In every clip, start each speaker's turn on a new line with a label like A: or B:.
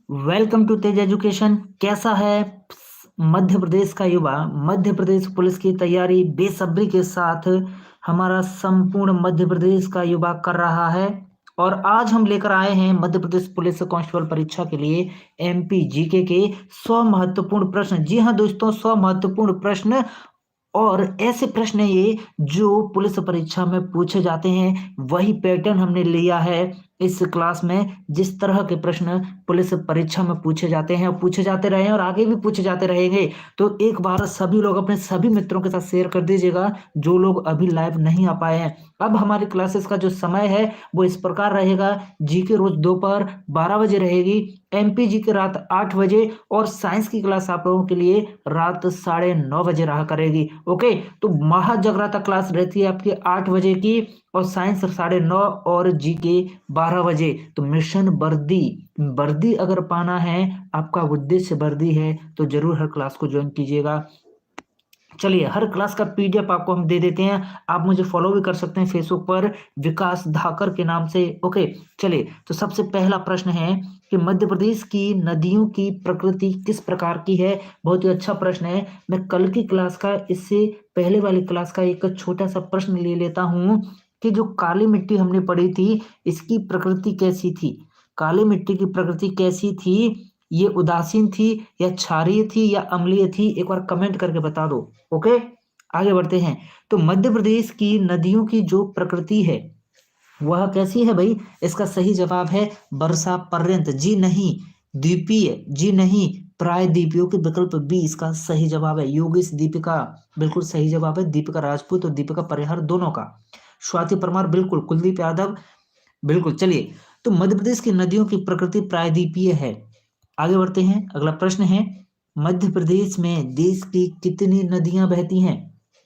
A: Welcome to Tej education. कैसा है मध्य प्रदेश का युवा? मध्य प्रदेश पुलिस की तैयारी बेसब्री के साथ हमारा संपूर्ण मध्य प्रदेश का युवा कर रहा है। और आज हम लेकर आए हैं मध्य प्रदेश पुलिस कांस्टेबल परीक्षा के लिए एमपी जीके के 100 महत्वपूर्ण प्रश्न। जी हाँ दोस्तों, 100 महत्वपूर्ण प्रश्न। और ऐसे प्रश्न हैं ये जो पुलिस परीक्षा में पूछे जाते हैं, वही पैटर्न हमने लिया है इस क्लास में। जिस तरह के प्रश्न पुलिस परीक्षा में पूछे जाते हैं और पूछे जाते रहे हैं और आगे भी पूछे जाते रहेंगे, तो एक बार सभी लोग अपने सभी मित्रों के साथ शेयर कर दीजिएगा जो लोग अभी लाइव नहीं आ पाए हैं। अब हमारी क्लासेस का जो समय है वो इस प्रकार रहेगा। जीके रोज दोपहर 12 बजे रहेगी, एमपी जी के रात 8 बजे, और साइंस की क्लास आप लोगों के लिए रात 9:30 बजे रहा करेगी। ओके, तो महाजाग्रता क्लास रहती है आपकी 8 बजे की, और साइंस 9:30 और जीके 12 बजे। तो मिशन वर्दी, वर्दी अगर पाना है, आपका उद्देश्य वर्दी है, तो जरूर हर क्लास को ज्वाइन कीजिएगा। चलिए, हर क्लास का पीडीएफ आपको हम दे देते हैं। आप मुझे फॉलो भी कर सकते हैं फेसबुक पर विकास धाकर के नाम से। ओके, चलिए, तो सबसे पहला प्रश्न है कि मध्य प्रदेश की नदियों की प्रकृति किस प्रकार की है? बहुत ही अच्छा प्रश्न है। मैं कल की क्लास का, इससे पहले वाली क्लास का एक छोटा सा प्रश्न ले लेता हूं कि जो काली मिट्टी हमने पढ़ी थी, इसकी प्रकृति कैसी थी? काली मिट्टी की प्रकृति कैसी थी? ये उदासीन थी या क्षारीय थी या अम्लीय थी? एक बार कमेंट करके बता दो। ओके, आगे बढ़ते हैं। तो मध्य प्रदेश की नदियों की जो प्रकृति है वह कैसी है भाई? इसका सही जवाब है वर्षा पर्यंत। जी नहीं, द्वीपीय। जी नहीं, प्रायद्वीपीय के विकल्प बी इसका सही जवाब है। योगेश दीपिका बिल्कुल सही जवाब है। दीपिका राजपूत और दीपिका परिहार दोनों का। स्वाति परमार बिल्कुल। कुलदीप यादव बिल्कुल। चलिए, तो मध्य प्रदेश की नदियों की प्रकृति प्रायद्वीपीय है। आगे बढ़ते हैं, अगला प्रश्न है, मध्य प्रदेश में देश की कितनी नदियां बहती हैं?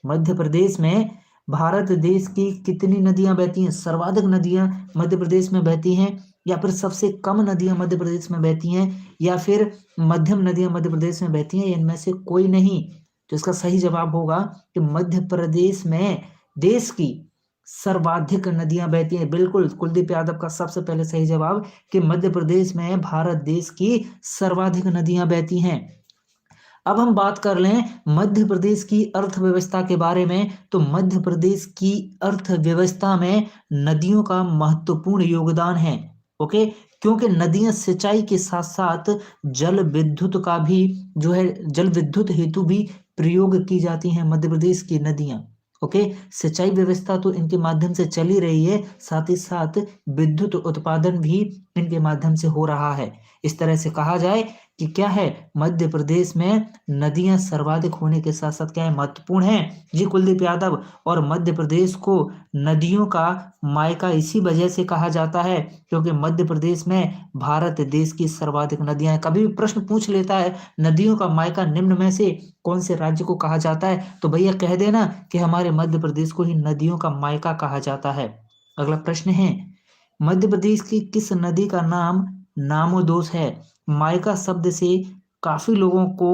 A: मध्य प्रदेश में भारत देश की कितनी नदियां बहती हैं? सर्वाधिक नदियां मध्य प्रदेश में बहती हैं, या फिर सबसे कम नदियां मध्य प्रदेश में बहती हैं, या फिर मध्यम नदियां मध्य प्रदेश में बहती हैं, इनमें से कोई नहीं? तो इसका सही जवाब होगा कि मध्य प्रदेश में देश की सर्वाधिक नदियां बहती हैं। बिल्कुल, कुलदीप यादव का सबसे पहले सही जवाब कि मध्य प्रदेश में भारत देश की सर्वाधिक नदियां बहती हैं। अब हम बात कर लें मध्य प्रदेश की अर्थव्यवस्था के बारे में, तो मध्य प्रदेश की अर्थव्यवस्था में नदियों का महत्वपूर्ण योगदान है। ओके, क्योंकि नदियां सिंचाई के साथ साथ जल विद्युत का भी, जो है जल विद्युत हेतु भी प्रयोग की जाती हैं मध्य प्रदेश की नदियां। ओके, सिंचाई व्यवस्था तो इनके माध्यम से चली रही है, साथ ही साथ विद्युत उत्पादन भी इनके माध्यम से हो रहा है। इस तरह से कहा जाए कि क्या है, मध्य प्रदेश में नदियां सर्वाधिक होने के साथ साथ क्या है, महत्वपूर्ण है। जी कुलदीप यादव, और मध्य प्रदेश को नदियों का मायका इसी वजह से कहा जाता है क्योंकि मध्य प्रदेश में भारत देश की सर्वाधिक नदियां हैं। कभी भी प्रश्न पूछ लेता है नदियों का मायका निम्न में से कौन से राज्य को कहा जाता है, तो भैया कह देना कि हमारे मध्य प्रदेश को ही नदियों का मायका कहा जाता है। अगला प्रश्न है, मध्य प्रदेश की किस नदी का नाम नामोदोष है? मायका शब्द से काफी लोगों को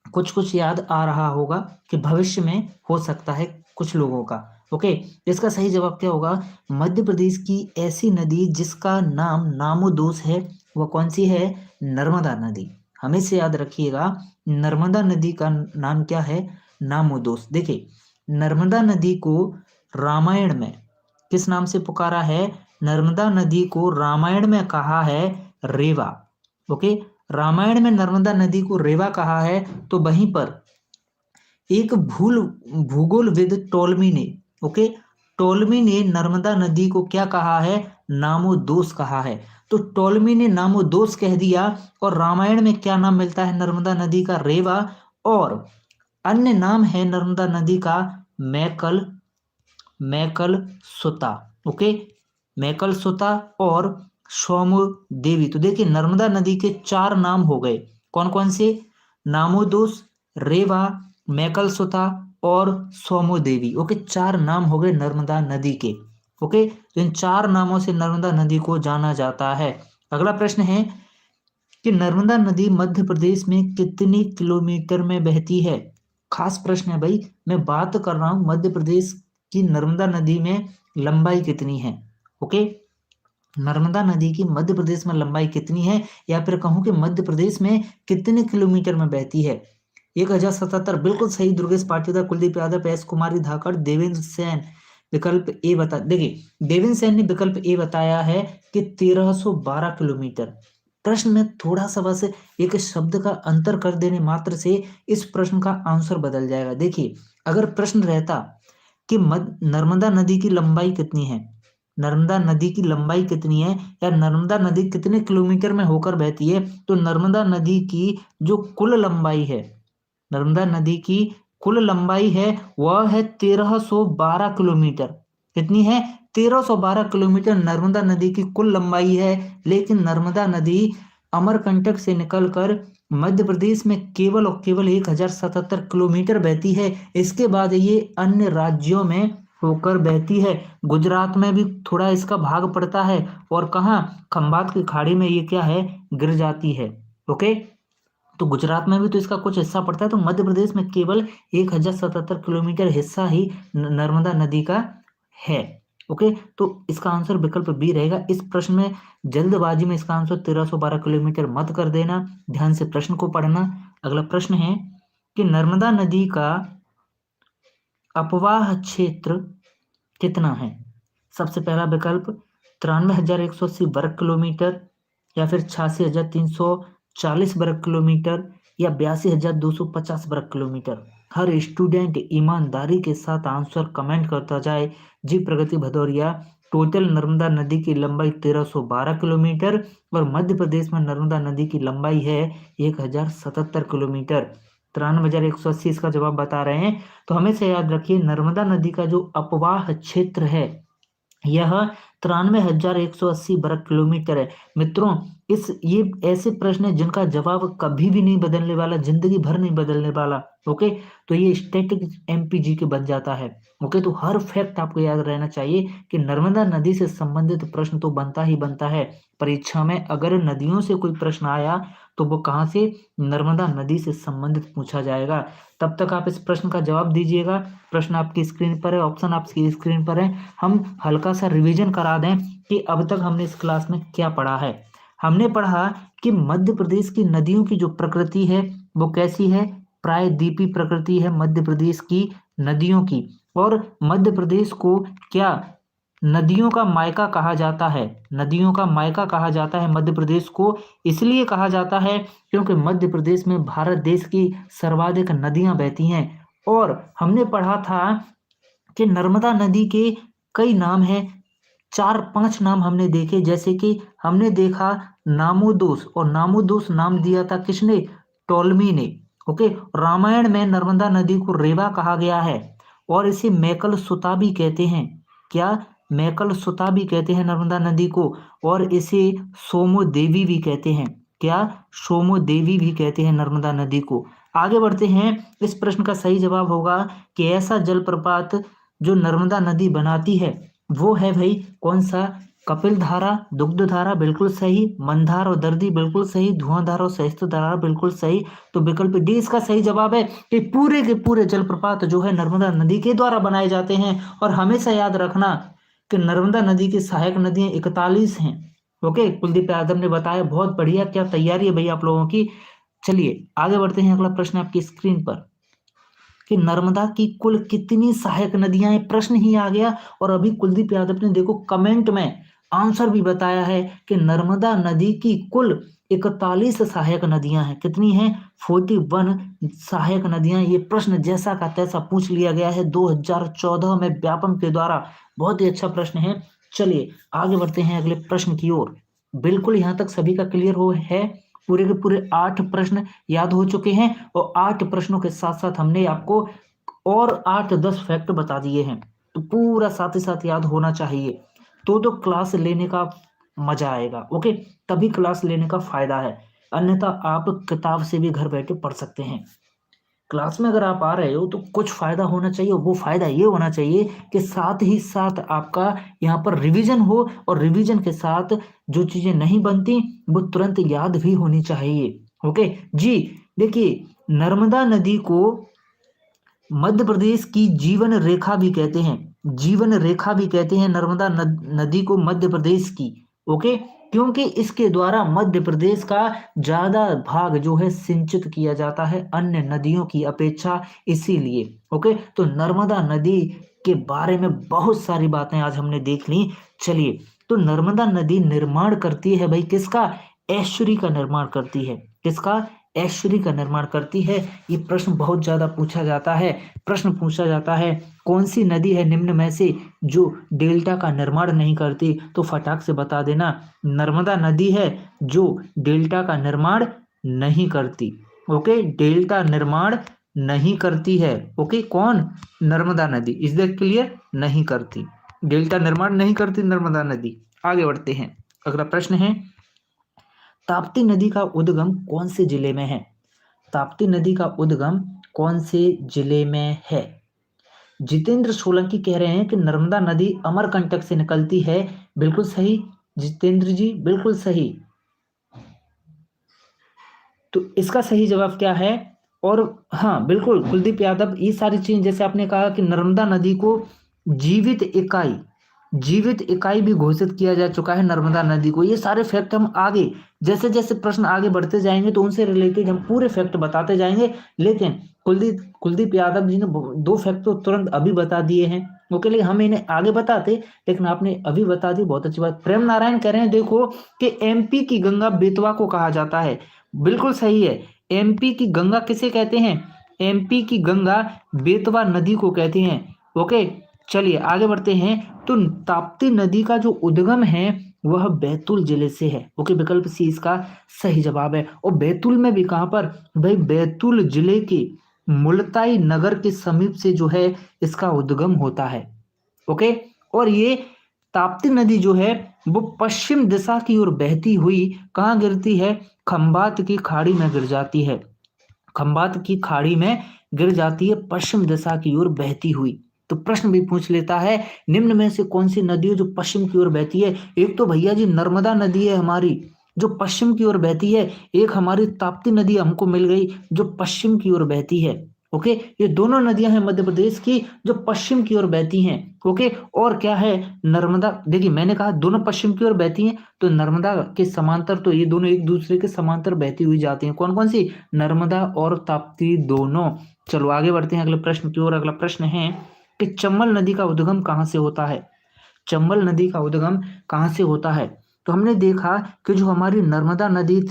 A: कुछ कुछ याद आ रहा होगा कि भविष्य में हो सकता है कुछ लोगों का। ओके, इसका सही जवाब क्या होगा? मध्य प्रदेश की ऐसी नदी जिसका नाम नामोदोष है, वह कौन सी है? नर्मदा नदी। हमेशा याद रखिएगा, नर्मदा नदी का नाम क्या है? नामोदोष। देखिए, नर्मदा नदी को रामायण में किस नाम से पुकारा है? नर्मदा नदी को रामायण में कहा है रेवा। ओके, रामायण में नर्मदा नदी को रेवा कहा है। तो वहीं पर एक भूगोलविद टोलमी ने, ओके, टोलमी ने नर्मदा नदी को क्या कहा है? नामोदोष कहा है। तो टोलमी ने नामोदोष कह दिया, और रामायण में क्या नाम मिलता है नर्मदा नदी का? रेवा। और अन्य नाम है नर्मदा नदी का मैकल, मैकल सुता। ओके, मैकल सुता और सोमु देवी। तो देखिए, नर्मदा नदी के चार नाम हो गए। कौन कौन से? नामोदोष, रेवा, मैकल सुता और सोमु देवी। ओके, चार नाम हो गए नर्मदा नदी के। ओके, तो इन चार नामों से नर्मदा नदी को जाना जाता है। अगला प्रश्न है कि नर्मदा नदी मध्य प्रदेश में कितनी किलोमीटर में बहती है? खास प्रश्न है भाई। मैं बात कर रहा हूं मध्य प्रदेश की नर्मदा नदी में लंबाई कितनी है। ओके, नर्मदा नदी की मध्य प्रदेश में लंबाई कितनी है, या फिर कहूं कि मध्य प्रदेश में कितने किलोमीटर में बहती है। 1077 बिल्कुल सही। दुर्गेश पाटीदार, कुलदीप यादव, एस कुमारी धाकड़, देवेंद्र सेन। विकल्प ए बता, देखिए देवेंद्र सेन ने विकल्प ए बताया है कि 1312 किलोमीटर। प्रश्न में थोड़ा सा बस एक शब्द का अंतर कर देने मात्र से इस प्रश्न का आंसर बदल जाएगा। देखिए अगर प्रश्न रहता कि नर्मदा नदी की लंबाई कितनी है, नर्मदा नदी की लंबाई कितनी है, या नर्मदा नदी कितने किलोमीटर में होकर बहती है, तो नर्मदा नदी की जो कुल लंबाई है, नर्मदा नदी की कुल लंबाई है वह है 1312 किलोमीटर। कितनी है? 1312 किलोमीटर नर्मदा नदी की कुल लंबाई है। लेकिन नर्मदा नदी अमरकंटक से निकलकर मध्य प्रदेश में केवल और केवल 1077 किलोमीटर बहती है। इसके बाद ये अन्य राज्यों में होकर बहती है। गुजरात में भी थोड़ा इसका भाग पड़ता है, और कहाँ, खंबात की खाड़ी में ये क्या है, गिर जाती है। ओके, तो गुजरात में भी तो इसका कुछ हिस्सा पड़ता है। तो मध्य प्रदेश में केवल 1077 किलोमीटर हिस्सा ही नर्मदा नदी का है। ओके, तो इसका आंसर विकल्प बी रहेगा। इस प्रश्न में जल्दबाजी में इसका आंसर 1312 किलोमीटर मत कर देना, ध्यान से प्रश्न को पढ़ना। अगला प्रश्न है कि नर्मदा नदी का अपवाह क्षेत्र कितना है। सबसे पहला विकल्प 93,180 वर्ग किलोमीटर, या फिर 86,340 वर्ग किलोमीटर, या 82,250 वर्ग किलोमीटर। हर स्टूडेंट ईमानदारी के साथ आंसर कमेंट करता जाए। जी प्रगति भदौरिया, टोटल नर्मदा नदी की लंबाई 1312 किलोमीटर, और मध्य प्रदेश में नर्मदा नदी की लंबाई है 1077 किलोमीटर। 93,180 इसका जवाब बता रहे हैं। तो हमेशा याद रखिए, नर्मदा नदी का जो अपवाह क्षेत्र है यह 93,180 वर्ग किलोमीटर है। मित्रों, ये ऐसे प्रश्न है जिनका जवाब कभी भी नहीं बदलने वाला, जिंदगी भर नहीं बदलने वाला। ओके, तो ये स्टैटिक एमपीजी के बन जाता है। ओके, तो हर फैक्ट आपको याद रहना चाहिए कि नर्मदा नदी से संबंधित प्रश्न तो बनता ही बनता है। परीक्षा में अगर नदियों से कोई प्रश्न आया तो वो कहाँ से, नर्मदा नदी से संबंधित पूछा जाएगा। तब तक आप इस प्रश्न का जवाब दीजिएगा। प्रश्न आपकी स्क्रीन पर है, ऑप्शन आपकी स्क्रीन पर है। हम हल्का सा रिवीजन करा दें कि अब तक हमने इस क्लास में क्या पढ़ा है। हमने पढ़ा कि मध्य प्रदेश की नदियों की जो प्रकृति है वो कैसी है, प्रायद्वीपी प्रकृति है मध्य प्रदेश की नदियों की। और मध्य प्रदेश को क्या नदियों का मायका कहा जाता है, नदियों का मायका कहा जाता है मध्य प्रदेश को। इसलिए कहा जाता है क्योंकि मध्य प्रदेश में भारत देश की सर्वाधिक नदियां बहती हैं। और हमने पढ़ा था कि नर्मदा नदी के कई नाम हैं, 4-5 नाम हमने देखे। जैसे कि हमने देखा नामोदोस, और नामोदोस नाम दिया था किसने, टोलमी ने। ओके, रामायण में नर्मदा नदी को रेवा कहा गया है, और इसे मैकल सुता भी कहते हैं। क्या, मैकल सुता भी कहते हैं नर्मदा नदी को, और इसे सोमो देवी भी कहते हैं। क्या, सोमो देवी भी कहते हैं नर्मदा नदी को। आगे बढ़ते हैं। इस प्रश्न का सही जवाब होगा कि ऐसा जलप्रपात जो नर्मदा नदी बनाती है वो है भाई कौन सा, कपिल धारा, दुग्ध धारा बिल्कुल सही, मंदार और दर्दी बिल्कुल सही, धुआंधार और सहिष्णु धारा बिल्कुल सही। तो विकल्प डी इसका सही जवाब है कि पूरे के पूरे जलप्रपात जो है नर्मदा नदी के द्वारा बनाए जाते हैं। और हमेशा याद रखना कि नर्मदा नदी की सहायक नदियां 41 हैं। ओके, कुलदीप यादव ने बताया, बहुत बढ़िया, क्या तैयारी है भैया आप लोगों की। चलिए आगे बढ़ते हैं। अगला प्रश्न आपकी स्क्रीन पर कि नर्मदा की कुल कितनी सहायक नदियां हैं, प्रश्न ही आ गया। और अभी कुलदीप यादव ने देखो कमेंट में आंसर भी बताया है कि नर्मदा नदी की कुल 41 सहायक नदियां हैं। कितनी हैं, 41 सहायक नदियां। ये प्रश्न जैसा का तैसा पूछ लिया गया है 2014 में व्यापम के द्वारा। बहुत ही अच्छा प्रश्न है। चलिए आगे बढ़ते हैं अगले प्रश्न की ओर। बिल्कुल यहां तक सभी का क्लियर हो है, पूरे के पूरे 8 प्रश्न याद हो चुके हैं। और 8 प्रश्नों के साथ साथ हमने आपको और 8-10 फैक्ट बता दिए हैं। तो पूरा साथ ही साथ याद होना चाहिए, तो क्लास लेने का मजा आएगा। ओके, तभी क्लास लेने का फायदा है, अन्यथा आप किताब से भी घर बैठे पढ़ सकते हैं। क्लास में अगर आप आ रहे हो तो कुछ फायदा होना चाहिए, वो फायदा ये होना चाहिए कि साथ ही साथ आपका यहाँ पर रिवीजन हो, और रिवीजन के साथ जो चीजें नहीं बनती वो तुरंत याद भी होनी चाहिए। ओके जी, देखिए नर्मदा नदी को मध्य प्रदेश की जीवन रेखा भी कहते हैं, जीवन रेखा भी कहते हैं नर्मदा नदी को मध्य प्रदेश की। ओके, क्योंकि इसके द्वारा मध्य प्रदेश का ज्यादा भाग जो है सिंचित किया जाता है अन्य नदियों की अपेक्षा, इसीलिए। ओके, तो नर्मदा नदी के बारे में बहुत सारी बातें आज हमने देख ली। चलिए, तो नर्मदा नदी निर्माण करती है भाई किसका? ऐश्वर्य का निर्माण करती है। किसका? ऐश्वर्य का निर्माण करती है। ये प्रश्न बहुत ज्यादा पूछा जाता है। प्रश्न पूछा जाता है कौन सी नदी है निम्न में से जो डेल्टा का निर्माण नहीं करती? तो फटाक से बता देना, नर्मदा नदी है जो डेल्टा का निर्माण नहीं करती। ओके, डेल्टा निर्माण नहीं करती है। ओके, कौन? नर्मदा नदी। Is that clear? नहीं करती, डेल्टा निर्माण नहीं करती नर्मदा नदी। आगे बढ़ते हैं, अगला प्रश्न है ताप्ती नदी का उद्गम कौन से जिले में है? ताप्ती नदी का उद्गम कौन से जिले में है? जितेंद्र सोलंकी कह रहे हैं कि नर्मदा नदी अमरकंटक से निकलती है। बिल्कुल सही जितेंद्र जी, बिल्कुल सही। तो इसका सही जवाब क्या है? और हाँ बिल्कुल कुलदीप यादव, ये सारी चीज जैसे आपने कहा कि नर्मदा नदी को जीवित इकाई, जीवित इकाई भी घोषित किया जा चुका है नर्मदा नदी को। ये सारे फैक्ट हम आगे जैसे जैसे प्रश्न आगे बढ़ते जाएंगे तो उनसे रिलेटेड हम पूरे फैक्ट बताते जाएंगे। लेकिन कुलदीप यादव जी ने दो फैक्ट तो तुरंत अभी बता दिए हैं। ओके, लेकिन हम इन्हें आगे बताते, लेकिन आपने अभी बता दी, बहुत अच्छी बात। प्रेम नारायण कह रहे हैं देखो कि एमपी की गंगा बेतवा को कहा जाता है। बिल्कुल सही है, एमपी की गंगा किसे कहते हैं? एमपी की गंगा बेतवा नदी को कहते हैं। ओके, चलिए आगे बढ़ते हैं। तो ताप्ती नदी का जो उद्गम है वह बैतूल जिले से है। ओके, विकल्प सी इसका सही जवाब है। और बैतूल में भी कहां पर? भाई बैतूल जिले के मुलताई नगर के समीप से जो है इसका उद्गम होता है। ओके, और ये ताप्ती नदी जो है वो पश्चिम दिशा की ओर बहती हुई कहाँ गिरती है? खंबात की खाड़ी में गिर जाती है। खंबात की खाड़ी में गिर जाती है, पश्चिम दिशा की ओर बहती हुई। तो प्रश्न भी पूछ लेता है निम्न में से कौन सी नदी है जो पश्चिम की ओर बहती है? एक तो भैया जी नर्मदा नदी है हमारी जो पश्चिम की ओर बहती है, एक हमारी ताप्ती नदी हमको मिल गई जो पश्चिम की ओर बहती है। ओके, ये दोनों नदियां हैं मध्य प्रदेश की जो पश्चिम की ओर बहती हैं। ओके, और क्या है? नर्मदा, देखिए मैंने कहा दोनों पश्चिम की ओर बहती हैं, तो नर्मदा के समांतर, तो ये दोनों एक दूसरे के समांतर बहती हुई जाती हैं। कौन कौन सी? नर्मदा और ताप्ती दोनों। चलो आगे बढ़ते हैं अगले प्रश्न की ओर। अगला प्रश्न है कि चंबल नदी का उद्गम कहाँ से होता है? चंबल नदी का उद्गम कहाँ से होता है? तो हमने देखा कि जो हमारी नर्मदा नदी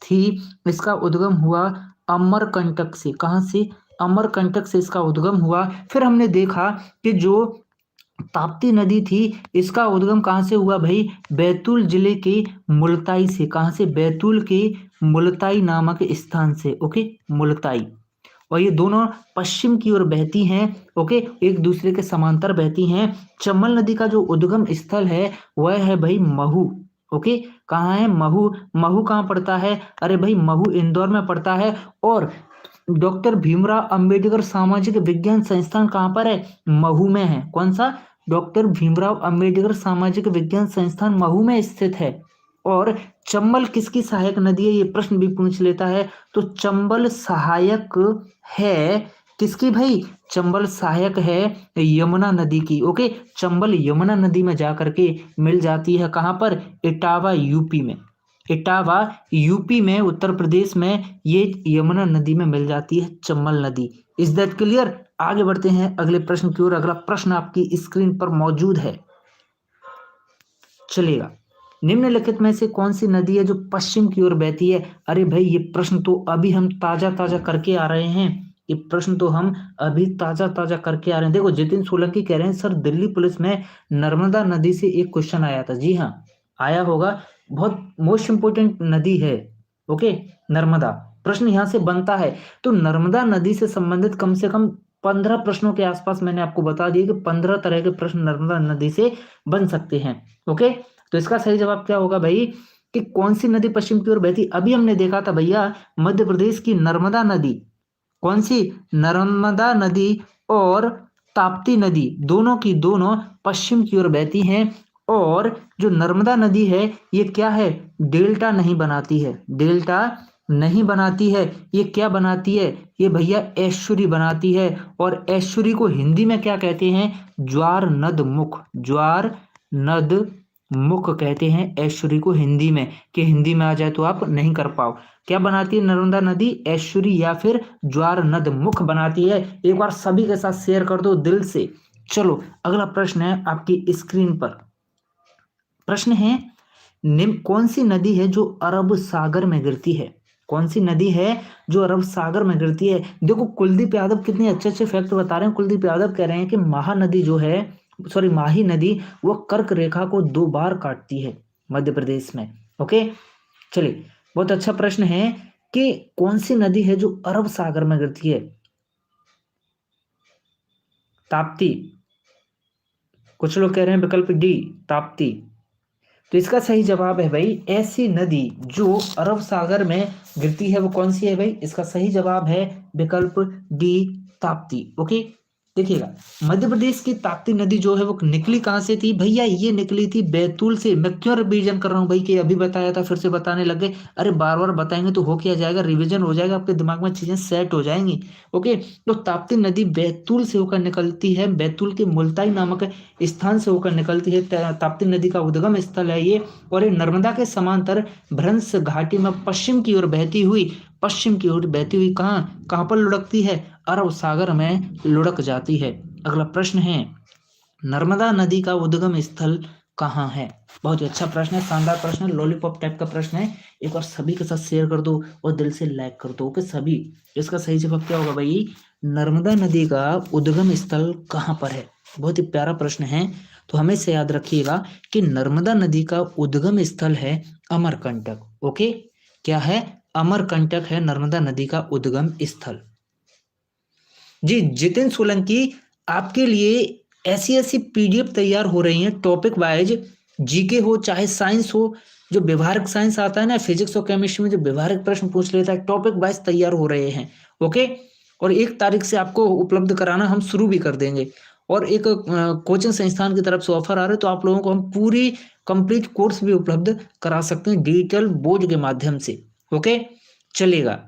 A: थी इसका उद्गम हुआ अमरकंटक से। कहाँ से? अमरकंटक से इसका उद्गम हुआ। फिर हमने देखा कि जो ताप्ती नदी थी इसका उद्गम कहाँ से हुआ भाई? बैतूल जिले के मुलताई से। कहाँ से? बैतूल के मुलताई नामक स्थान से। ओके, मुलताई। और ये दोनों पश्चिम की ओर बहती हैं। ओके, एक दूसरे के समांतर बहती हैं। चंबल नदी का जो उद्गम स्थल है वह है भाई महू। ओके, कहाँ है? महू। महू कहाँ पड़ता है? अरे भाई महू इंदौर में पड़ता है। और डॉक्टर भीमराव अंबेडकर सामाजिक विज्ञान संस्थान कहाँ पर है? महू में है। कौन सा? डॉक्टर भीमराव अंबेडकर सामाजिक विज्ञान संस्थान महू में स्थित है। और चंबल किसकी सहायक नदी है? ये प्रश्न भी पूछ लेता है। तो चंबल सहायक है किसकी भाई? चंबल सहायक है यमुना नदी की। ओके, चंबल यमुना नदी में जाकर के मिल जाती है। कहाँ पर? इटावा यूपी में। इटावा यूपी में, उत्तर प्रदेश में ये यमुना नदी में मिल जाती है चंबल नदी। Is that clear? आगे बढ़ते हैं अगले प्रश्न की ओर। अगला प्रश्न आपकी स्क्रीन पर मौजूद है, चलेगा। निम्नलिखित में से कौन सी नदी है जो पश्चिम की ओर बहती है? अरे भाई ये प्रश्न तो अभी हम ताजा ताजा करके आ रहे हैं। ये प्रश्न तो हम अभी ताजा ताजा करके आ रहे हैं। देखो जितिन सोलंकी कह रहे हैं सर दिल्ली पुलिस में नर्मदा नदी से एक क्वेश्चन आया था। जी हाँ, आया होगा। बहुत मोस्ट इंपोर्टेंट नदी है। ओके, नर्मदा। प्रश्न यहां से बनता है। तो नर्मदा नदी से संबंधित कम से कम 15 प्रश्नों के आसपास मैंने आपको बता दिया कि 15 तरह के प्रश्न नर्मदा नदी से बन सकते हैं। ओके, तो इसका सही जवाब क्या होगा भाई कि कौन सी नदी पश्चिम की ओर बहती? अभी हमने देखा था भैया मध्य प्रदेश की नर्मदा नदी। कौन सी? नर्मदा नदी और ताप्ती नदी दोनों की दोनों पश्चिम की ओर बहती हैं। और जो नर्मदा नदी है ये क्या है? डेल्टा नहीं बनाती है। डेल्टा नहीं बनाती है। ये क्या बनाती है? ये भैया ऐश्वर्य बनाती है। और ऐश्वर्य को हिंदी में क्या कहते हैं? ज्वार नद मुख। ज्वार नद मुख कहते हैं एश्वरी को हिंदी में, कि हिंदी में आ जाए तो आप नहीं कर पाओ। क्या बनाती है नर्मदा नदी? एश्वरी या फिर ज्वार नद मुख बनाती है। एक बार सभी के साथ शेयर कर दो दिल से। चलो अगला प्रश्न है आपकी स्क्रीन पर। प्रश्न है, कौन सी नदी है जो अरब सागर में गिरती है? कौन सी नदी है जो अरब सागर में गिरती है? देखो कुलदीप यादव कितने अच्छे अच्छे फैक्ट बता रहे हैं। कुलदीप यादव कह रहे हैं कि महानदी जो है, सॉरी माही नदी, वो कर्क रेखा को 2 बार काटती है मध्य प्रदेश में। ओके, चलिए बहुत अच्छा प्रश्न है कि कौन सी नदी है जो अरब सागर में गिरती है? ताप्ती। कुछ लोग कह रहे हैं विकल्प डी ताप्ती। तो इसका सही जवाब है भाई, ऐसी नदी जो अरब सागर में गिरती है वो कौन सी है भाई? इसका सही जवाब है विकल्प डी ताप्ती। ओके, देखिएगा मध्य प्रदेश की ताप्ती नदी जो है वो निकली कहां से थी भैया? ये निकली थी बैतूल से। मैं क्यों रिवीजन कर रहा हूँ भाई, कि अभी बताया था फिर से बताने लग गए। अरे बार बार बताएंगे तो हो क्या जाएगा, रिवीजन हो जाएगा, आपके दिमाग में चीजें सेट हो जाएंगी। ओके, तो ताप्ती नदी बैतूल से होकर निकलती है, बैतूल के मुल्ताई नामक स्थान से होकर निकलती है। ताप्ती नदी का उद्गम स्थल है ये, और ये नर्मदा के समांतर भ्रंश घाटी में पश्चिम की ओर बहती हुई, कहाँ कहाँ पर लुढ़कती है? अरब सागर में लुढ़क जाती है। अगला प्रश्न है, नर्मदा नदी का उद्गम स्थल कहाँ है? बहुत ही अच्छा प्रश्न है, शानदार प्रश्न है, लॉलीपॉप टाइप का प्रश्न है। एक बार सभी के साथ शेयर कर दो और दिल से लाइक कर दो। ओके सभी, इसका सही जवाब क्या होगा भाई? नर्मदा नदी का उद्गम स्थल कहाँ पर है? बहुत ही प्यारा प्रश्न है। तो हमेशा याद रखिएगा कि नर्मदा नदी का उद्गम स्थल है अमरकंटक। ओके, क्या है? अमरकंटक है नर्मदा नदी का उद्गम स्थल। जी जितिन सोलंकी, आपके लिए ऐसी ऐसी पीडीएफ तैयार हो रही हैं टॉपिक वाइज, जीके हो चाहे साइंस हो, जो व्यवहारिक साइंस आता है ना, फिजिक्स और केमिस्ट्री में जो व्यवहारिक प्रश्न पूछ लेता है, टॉपिक वाइज तैयार हो रहे हैं। ओके, और 1 तारीख से आपको उपलब्ध कराना हम शुरू भी कर देंगे। और एक कोचिंग संस्थान की तरफ से ऑफर आ रहे, तो आप लोगों को हम पूरी कंप्लीट कोर्स भी उपलब्ध करा सकते हैं डिजिटल बोर्ड के माध्यम से। ओके, चलेगा,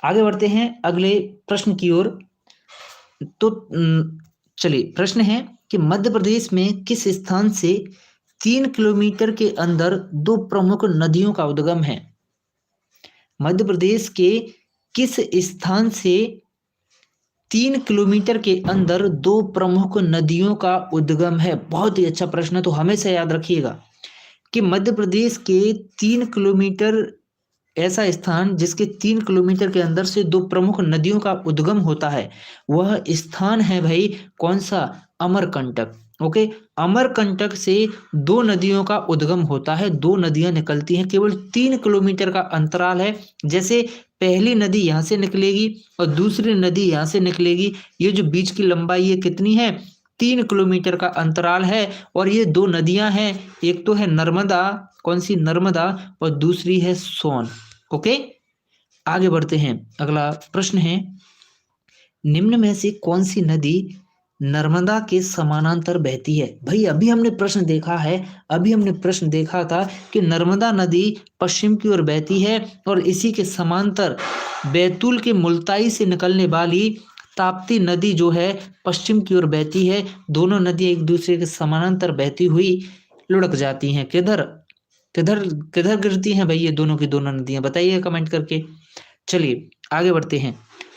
A: आगे बढ़ते हैं अगले प्रश्न की ओर। तो चलिए, प्रश्न है कि मध्य प्रदेश में किस स्थान से 3 किलोमीटर के अंदर 2 प्रमुख नदियों का उद्गम है? मध्य प्रदेश के किस स्थान से 3 किलोमीटर के अंदर 2 प्रमुख नदियों का उद्गम है? बहुत ही अच्छा प्रश्न है। तो हमेशा याद रखिएगा कि मध्य प्रदेश के 3 किलोमीटर, ऐसा स्थान जिसके 3 किलोमीटर के अंदर से 2 प्रमुख नदियों का उद्गम होता है, वह स्थान है भाई कौन सा? अमरकंटक। ओके, अमरकंटक से 2 नदियों का उद्गम होता है, 2 नदियां निकलती हैं, केवल 3 किलोमीटर का अंतराल है। जैसे पहली नदी यहाँ से निकलेगी और दूसरी नदी यहाँ से निकलेगी, ये जो बीच की लंबाई ये कितनी है? 3 किलोमीटर का अंतराल है। और ये 2 नदियां हैं, एक तो है नर्मदा, कौन सी? नर्मदा, और दूसरी है सोन। ओके, आगे बढ़ते हैं। अगला प्रश्न है, निम्न में से कौन सी नदी नर्मदा के समानांतर बहती है? भाई अभी हमने प्रश्न देखा है, अभी हमने प्रश्न देखा था कि नर्मदा नदी पश्चिम की ओर बहती है और इसी के समांतर बैतूल के मुल्ताई से निकलने वाली ताप्ती नदी जो है पश्चिम की ओर बहती है। दोनों नदियां एक दूसरे के समानांतर बहती हुई लुढ़क जाती हैं। किधर किधर किधर गिरती हैं भाई ये दोनों की दोनों नदियां? बताइए कमेंट करके। चलिए आगे बढ़ते हैं।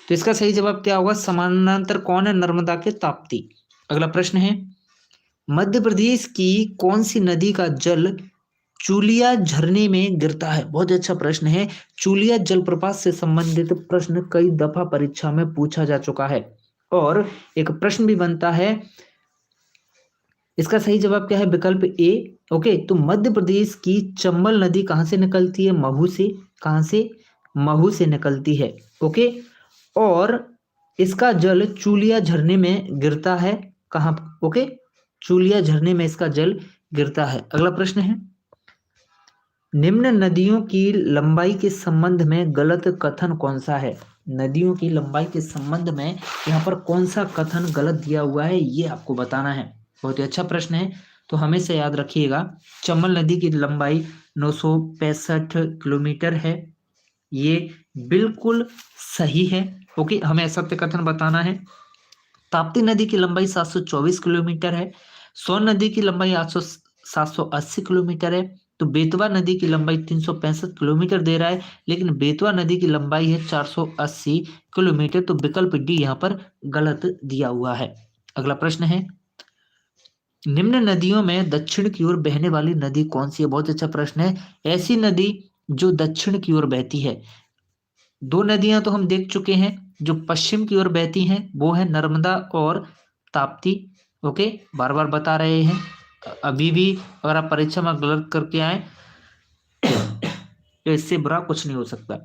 A: तो इसका सही जवाब क्या होगा? समानांतर कौन है नर्मदा के? ताप्ती। अगला प्रश्न है, मध्य प्रदेश की कौन सी नदी का जल चूलिया झरने में गिरता है? बहुत अच्छा प्रश्न है। चूलिया जलप्रपात से संबंधित प्रश्न कई दफा परीक्षा में पूछा जा चुका है और एक प्रश्न भी बनता है। इसका सही जवाब क्या है? विकल्प ए। ओके, तो मध्य प्रदेश की चंबल नदी कहां से निकलती है? महू से। कहां से? महू से निकलती है। ओके, और इसका जल चूलिया झरने में गिरता है। कहां? ओके, चूलिया झरने में इसका जल गिरता है। अगला प्रश्न है, निम्न नदियों की लंबाई के संबंध में गलत कथन कौन सा है? नदियों की लंबाई के संबंध में यहाँ पर कौन सा कथन गलत दिया हुआ है, ये आपको बताना है। बहुत ही अच्छा प्रश्न है, तो हमेशा याद रखिएगा। चंबल नदी की लंबाई 965 किलोमीटर है, ये बिल्कुल सही है। ओके, हमें सत्य कथन बताना है। ताप्ती नदी की लंबाई 724 किलोमीटर है। सोन नदी की लंबाई 780 किलोमीटर है, तो बेतवा नदी की लंबाई 365 किलोमीटर दे रहा है, लेकिन बेतवा नदी की लंबाई है 480 किलोमीटर, तो विकल्प डी यहाँ पर गलत दिया हुआ है। अगला प्रश्न है, निम्न नदियों में दक्षिण की ओर बहने वाली नदी कौन सी है? बहुत अच्छा प्रश्न है। ऐसी नदी जो दक्षिण की ओर बहती है, दो नदियां तो हम देख चुके हैं, जो पश्चिम की ओर बहती हैं वो है नर्मदा और ताप्ती। ओके, बार बार बता रहे हैं, अभी भी अगर आप परीक्षा में गलत करके आए तो इससे बुरा कुछ नहीं हो सकता।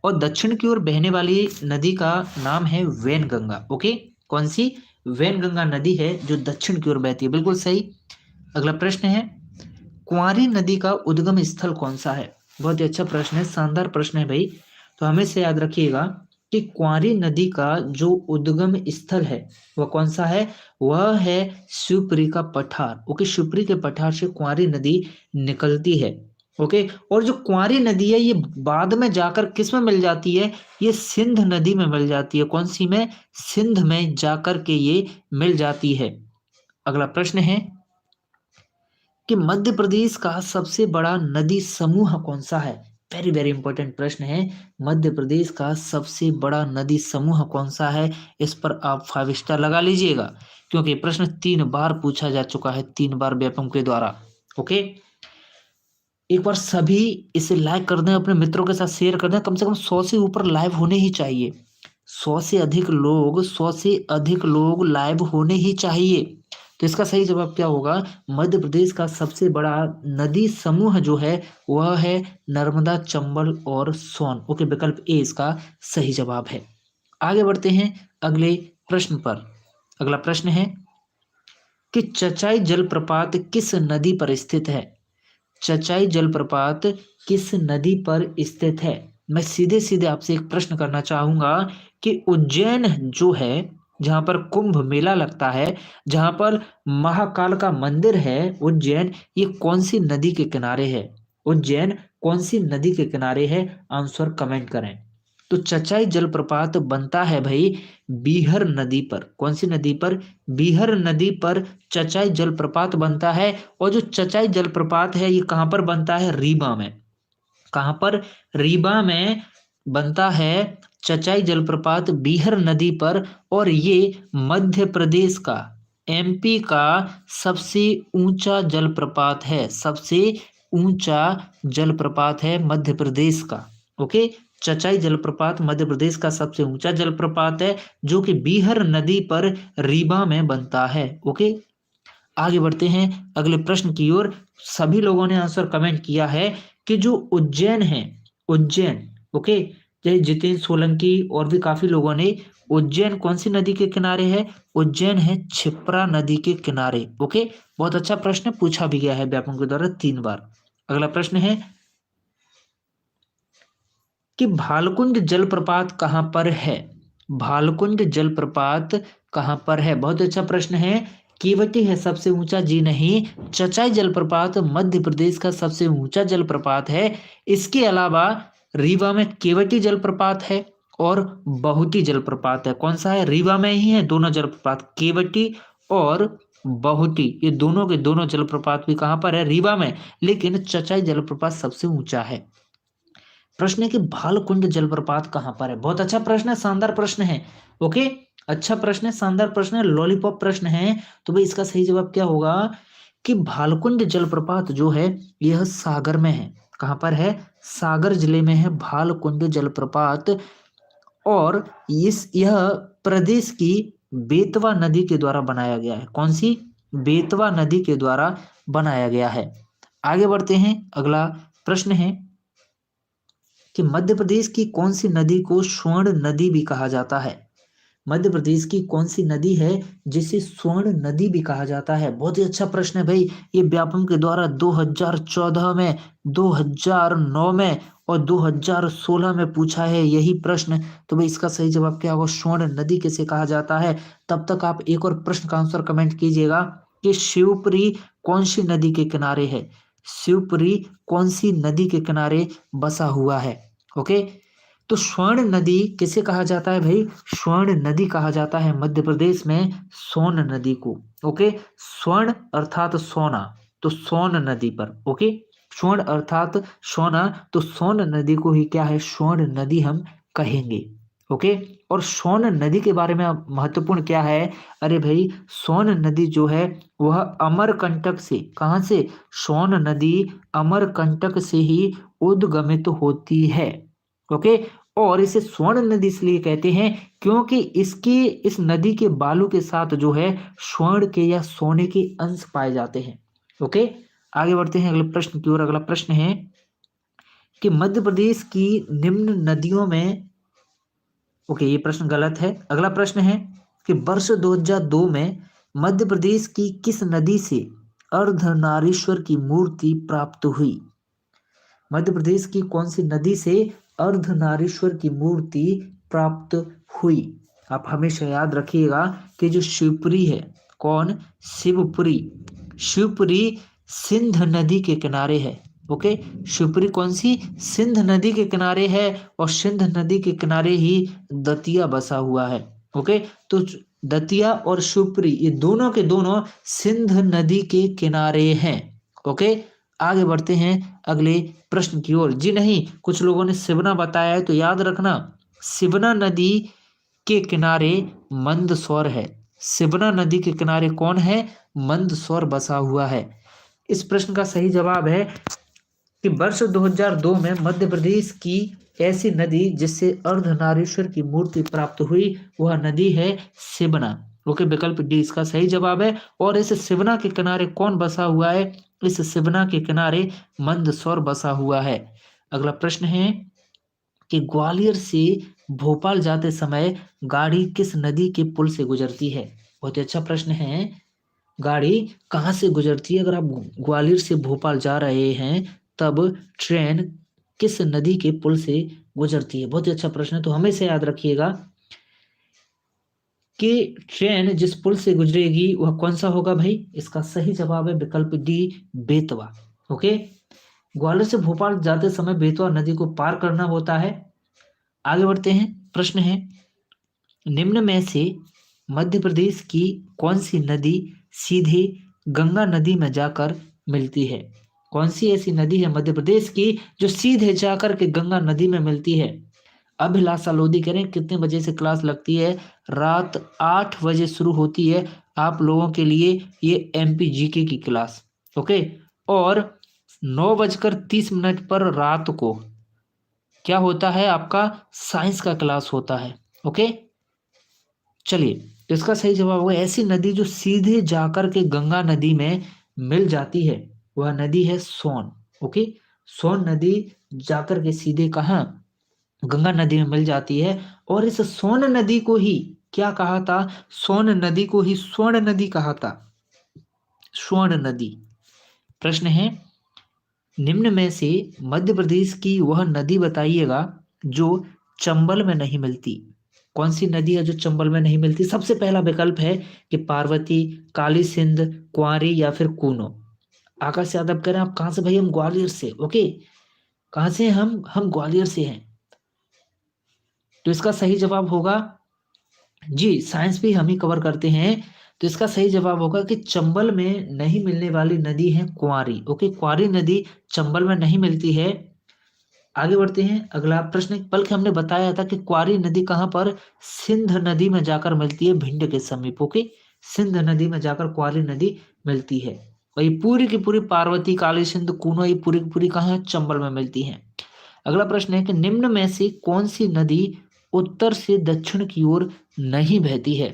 A: और दक्षिण की ओर बहने वाली नदी का नाम है वैनगंगा। ओके, कौन सी? वैनगंगा नदी है जो दक्षिण की ओर बहती है, बिल्कुल सही। अगला प्रश्न है, कुंवारी नदी का उद्गम स्थल कौन सा है? बहुत ही अच्छा प्रश्न है, शानदार प्रश्न है भाई। तो हमेशा याद रखिएगा कि कुंवारी नदी का जो उद्गम स्थल है वह कौन सा है? वह है शिवपुरी का पठार। ओके, शिवपुरी के पठार से कुंवारी नदी निकलती है। ओके, और जो कुंवारी नदी है ये बाद में जाकर किस में मिल जाती है? ये सिंध नदी में मिल जाती है। कौन सी में? सिंध में जाकर के ये मिल जाती है। अगला प्रश्न है कि मध्य प्रदेश का सबसे बड़ा नदी समूह कौन सा है? वेरी वेरी इंपॉर्टेंट प्रश्न है। मध्य प्रदेश का सबसे बड़ा नदी समूह कौन सा है? इस पर आप 5 स्टार लगा लीजिएगा, क्योंकि प्रश्न 3 बार पूछा जा चुका है, 3 बार व्यापम के द्वारा। ओके, एक बार सभी इसे लाइक कर दें, अपने मित्रों के साथ शेयर कर दें। कम से कम 100 से ऊपर लाइव होने ही चाहिए। 100 से अधिक लोग, 100 से अधिक लोग लाइव होने ही चाहिए। तो इसका सही जवाब क्या होगा? मध्य प्रदेश का सबसे बड़ा नदी समूह जो है वह है नर्मदा, चंबल और सोन। ओके, विकल्प ए इसका सही जवाब है। आगे बढ़ते हैं अगले प्रश्न पर। अगला प्रश्न है कि चचाई जलप्रपात किस नदी पर स्थित है? चचाई जलप्रपात किस नदी पर स्थित है? मैं सीधे सीधे आपसे एक प्रश्न करना चाहूंगा कि उज्जैन जो है, जहां पर कुंभ मेला लगता है, जहां पर महाकाल का मंदिर है, उज्जैन, ये कौन सी नदी के किनारे है? उज्जैन कौन सी नदी के किनारे है? आंसर कमेंट करें। तो चचाई जलप्रपात बनता है भाई बीहर नदी पर। कौन सी नदी पर? बीहर नदी पर चचाई जलप्रपात बनता है। और जो चचाई जलप्रपात है ये कहाँ पर बनता है? रीवा में। कहाँ पर? रीवा में बनता है चचाई जलप्रपात बीहर नदी पर। और ये मध्य प्रदेश का, एमपी का सबसे ऊंचा जलप्रपात है। सबसे ऊंचा जलप्रपात है मध्य प्रदेश का। ओके, चचाई जलप्रपात मध्य प्रदेश का सबसे ऊंचा जलप्रपात है, जो कि बीहर नदी पर रीवा में बनता है। ओके, आगे बढ़ते हैं अगले प्रश्न की ओर। सभी लोगों ने आंसर कमेंट किया है कि जो उज्जैन है, उज्जैन, ओके, जैसे जितेंद्र सोलंकी और भी काफी लोगों ने, उज्जैन कौन सी नदी के किनारे है? उज्जैन है क्षिप्रा नदी के किनारे। ओके, बहुत अच्छा प्रश्न पूछा भी गया है व्यापम के द्वारा 3 बार। अगला प्रश्न है कि भालकुंड जलप्रपात कहाँ पर है? भालकुंड जलप्रपात कहाँ पर है? बहुत अच्छा प्रश्न है। केवटी है सबसे ऊंचा? जी नहीं, चचाई जलप्रपात मध्य प्रदेश का सबसे ऊंचा जलप्रपात है। इसके अलावा रीवा में केवटी जलप्रपात है और बहुती जलप्रपात है। कौन सा है? रीवा में ही है दोनों जलप्रपात, केवटी और बहुती। ये दोनों के दोनों जलप्रपात भी कहाँ पर है? रीवा में। लेकिन चचाई जलप्रपात सबसे ऊंचा है। प्रश्न है कि भालकुंड जलप्रपात कहाँ पर है? बहुत अच्छा प्रश्न है, शानदार प्रश्न है। ओके, अच्छा प्रश्न है, शानदार प्रश्न है, लॉलीपॉप प्रश्न है। तो भाई इसका सही जवाब क्या होगा कि भालकुंड जलप्रपात जो है यह सागर में है। कहाँ पर है? सागर जिले में है भालकुंड जलप्रपात। और यह प्रदेश की बेतवा नदी के द्वारा बनाया गया है। कौन सी? बेतवा नदी के द्वारा बनाया गया है। आगे बढ़ते हैं, अगला प्रश्न है कि मध्य प्रदेश की कौन सी नदी को स्वर्ण नदी भी कहा जाता है? मध्य प्रदेश की कौन सी नदी है जिसे स्वर्ण नदी भी कहा जाता है? बहुत ही अच्छा प्रश्न है भाई। ये व्यापम के द्वारा 2014 में, 2009 में और 2016 में पूछा है यही प्रश्न। तो भाई इसका सही जवाब क्या होगा? स्वर्ण नदी किसे कहा जाता है? तब तक आप एक और प्रश्न का आंसर कमेंट कीजिएगा कि शिवपुरी कौन सी नदी के किनारे है? शिवपुरी कौन सी नदी के किनारे बसा हुआ है? ओके, तो स्वर्ण नदी किसे कहा जाता है भाई? स्वर्ण नदी कहा जाता है मध्य प्रदेश में सोन नदी को। ओके, स्वर्ण अर्थात सोना, तो सोन नदी पर। ओके, स्वर्ण अर्थात सोना, तो सोन नदी को ही क्या है? स्वर्ण नदी हम कहेंगे। ओके, और सोन नदी के बारे में अब महत्वपूर्ण क्या है? अरे भाई, सोन नदी जो है वह अमरकंटक से, कहाँ से? सोन नदी अमरकंटक से ही उद्गमित होती है। ओके, और इसे स्वर्ण नदी इसलिए कहते हैं क्योंकि इसकी, इस नदी के बालू के साथ जो है स्वर्ण के या सोने के अंश पाए जाते हैं। ओके, आगे बढ़ते हैं अगले प्रश्न की ओर। अगला प्रश्न है कि मध्य प्रदेश की निम्न नदियों में, ओके ये प्रश्न गलत है। अगला प्रश्न है कि वर्ष 2002 में मध्य प्रदेश की किस नदी से अर्धनारीश्वर की मूर्ति प्राप्त हुई? मध्य प्रदेश की कौन सी नदी से अर्धनारीश्वर की मूर्ति प्राप्त हुई? आप हमेशा याद रखिएगा कि जो शिवपुरी है, कौन? शिवपुरी। शिवपुरी सिंध नदी के किनारे है। ओके, शिवपुरी कौन सी? सिंध नदी के किनारे है, और सिंध नदी के किनारे ही दतिया बसा हुआ है। ओके, तो दतिया और शिवपुरी ये दोनों के दोनों सिंध नदी के किनारे हैं। ओके, आगे बढ़ते हैं अगले प्रश्न की ओर। जी नहीं, कुछ लोगों ने सिवना बताया है, तो याद रखना सिवना नदी के किनारे मंदसौर है। सिवना नदी के किनारे कौन है? मंदसौर बसा हुआ है। इस प्रश्न का सही जवाब है कि वर्ष 2002 में मध्य प्रदेश की ऐसी नदी जिससे अर्धनारीश्वर की मूर्ति प्राप्त हुई, वह नदी है सिवना। ओके, विकल्प डी इसका सही जवाब है। और इस सिवना के किनारे कौन बसा हुआ है? इस सिवना के किनारे मंदसौर बसा हुआ है। अगला प्रश्न है कि ग्वालियर से भोपाल जाते समय गाड़ी किस नदी के पुल से गुजरती है? बहुत ही अच्छा प्रश्न है। गाड़ी कहाँ से गुजरती है? अगर आप ग्वालियर से भोपाल जा रहे हैं तब ट्रेन किस नदी के पुल से गुजरती है? बहुत ही अच्छा प्रश्न है, तो हमेशा याद रखिएगा कि ट्रेन जिस पुल से गुजरेगी वह कौन सा होगा भाई? इसका सही जवाब है विकल्प डी, बेतवा। ओके, ग्वालियर से भोपाल जाते समय बेतवा नदी को पार करना होता है। आगे बढ़ते हैं। प्रश्न है निम्न में से मध्य प्रदेश की कौन सी नदी सीधे गंगा नदी में जाकर मिलती है? कौन सी ऐसी नदी है मध्य प्रदेश की जो सीधे जाकर के गंगा नदी में मिलती है? अभिलाषा लोधी कह रहे हैं कितने बजे से क्लास लगती है? रात 8 बजे शुरू होती है आप लोगों के लिए ये एमपी जीके की क्लास। ओके, और 9:30 पर रात को क्या होता है? आपका साइंस का क्लास होता है। ओके, चलिए, तो इसका सही जवाब होगा ऐसी नदी जो सीधे जाकर के गंगा नदी में मिल जाती है, वह नदी है सोन। ओके, सोन नदी जाकर के सीधे कहाँ? गंगा नदी में मिल जाती है। और इस सोन नदी को ही क्या कहा था? सोन नदी को ही स्वर्ण नदी कहा था। स्वर्ण नदी। प्रश्न है निम्न में से मध्य प्रदेश की वह नदी बताइएगा जो चंबल में नहीं मिलती। कौन सी नदी है जो चंबल में नहीं मिलती? सबसे पहला विकल्प है कि पार्वती, काली सिंध, कुंवारी या फिर कूनो। आकाश यादव कह रहे हैं आप कहाँ से? भाई हम ग्वालियर से। ओके, कहाँ से? हम ग्वालियर से हैं। तो इसका सही जवाब होगा जी, साइंस भी हम ही कवर करते हैं, तो इसका सही जवाब होगा कि चंबल में नहीं मिलने वाली नदी है कुंवारी। ओके, कुंवारी नदी चंबल में नहीं मिलती है। आगे बढ़ते हैं। अगला प्रश्न, बल्कि हमने बताया था कि कुंवारी नदी कहाँ पर? सिंध नदी में जाकर मिलती है, भिंड के समीप। ओके, सिंध नदी में जाकर कुंवारी नदी मिलती है। और ये पूरी की पूरी पार्वती, काली सिंध, कूनो, ये पूरी की पूरी कहाँ है? चंबल में मिलती है। अगला प्रश्न है कि निम्न में से कौन सी नदी उत्तर से दक्षिण की ओर नहीं बहती है?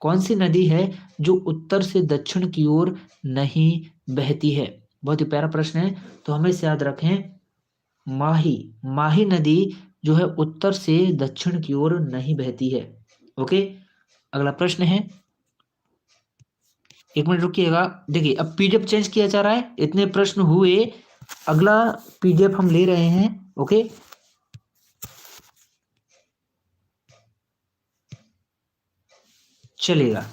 A: कौन सी नदी है जो उत्तर से दक्षिण की ओर नहीं बहती है? बहुत ही प्यारा प्रश्न है, तो हमें इसे याद रखें। माही, माही नदी जो है उत्तर से दक्षिण की ओर नहीं बहती है। ओके, अगला प्रश्न है, एक मिनट रुकिएगा। देखिए, अब पीडीएफ चेंज किया जा रहा है, इतने प्रश्न हुए, अगला पीडीएफ हम ले रहे हैं। ओके, चलेगा।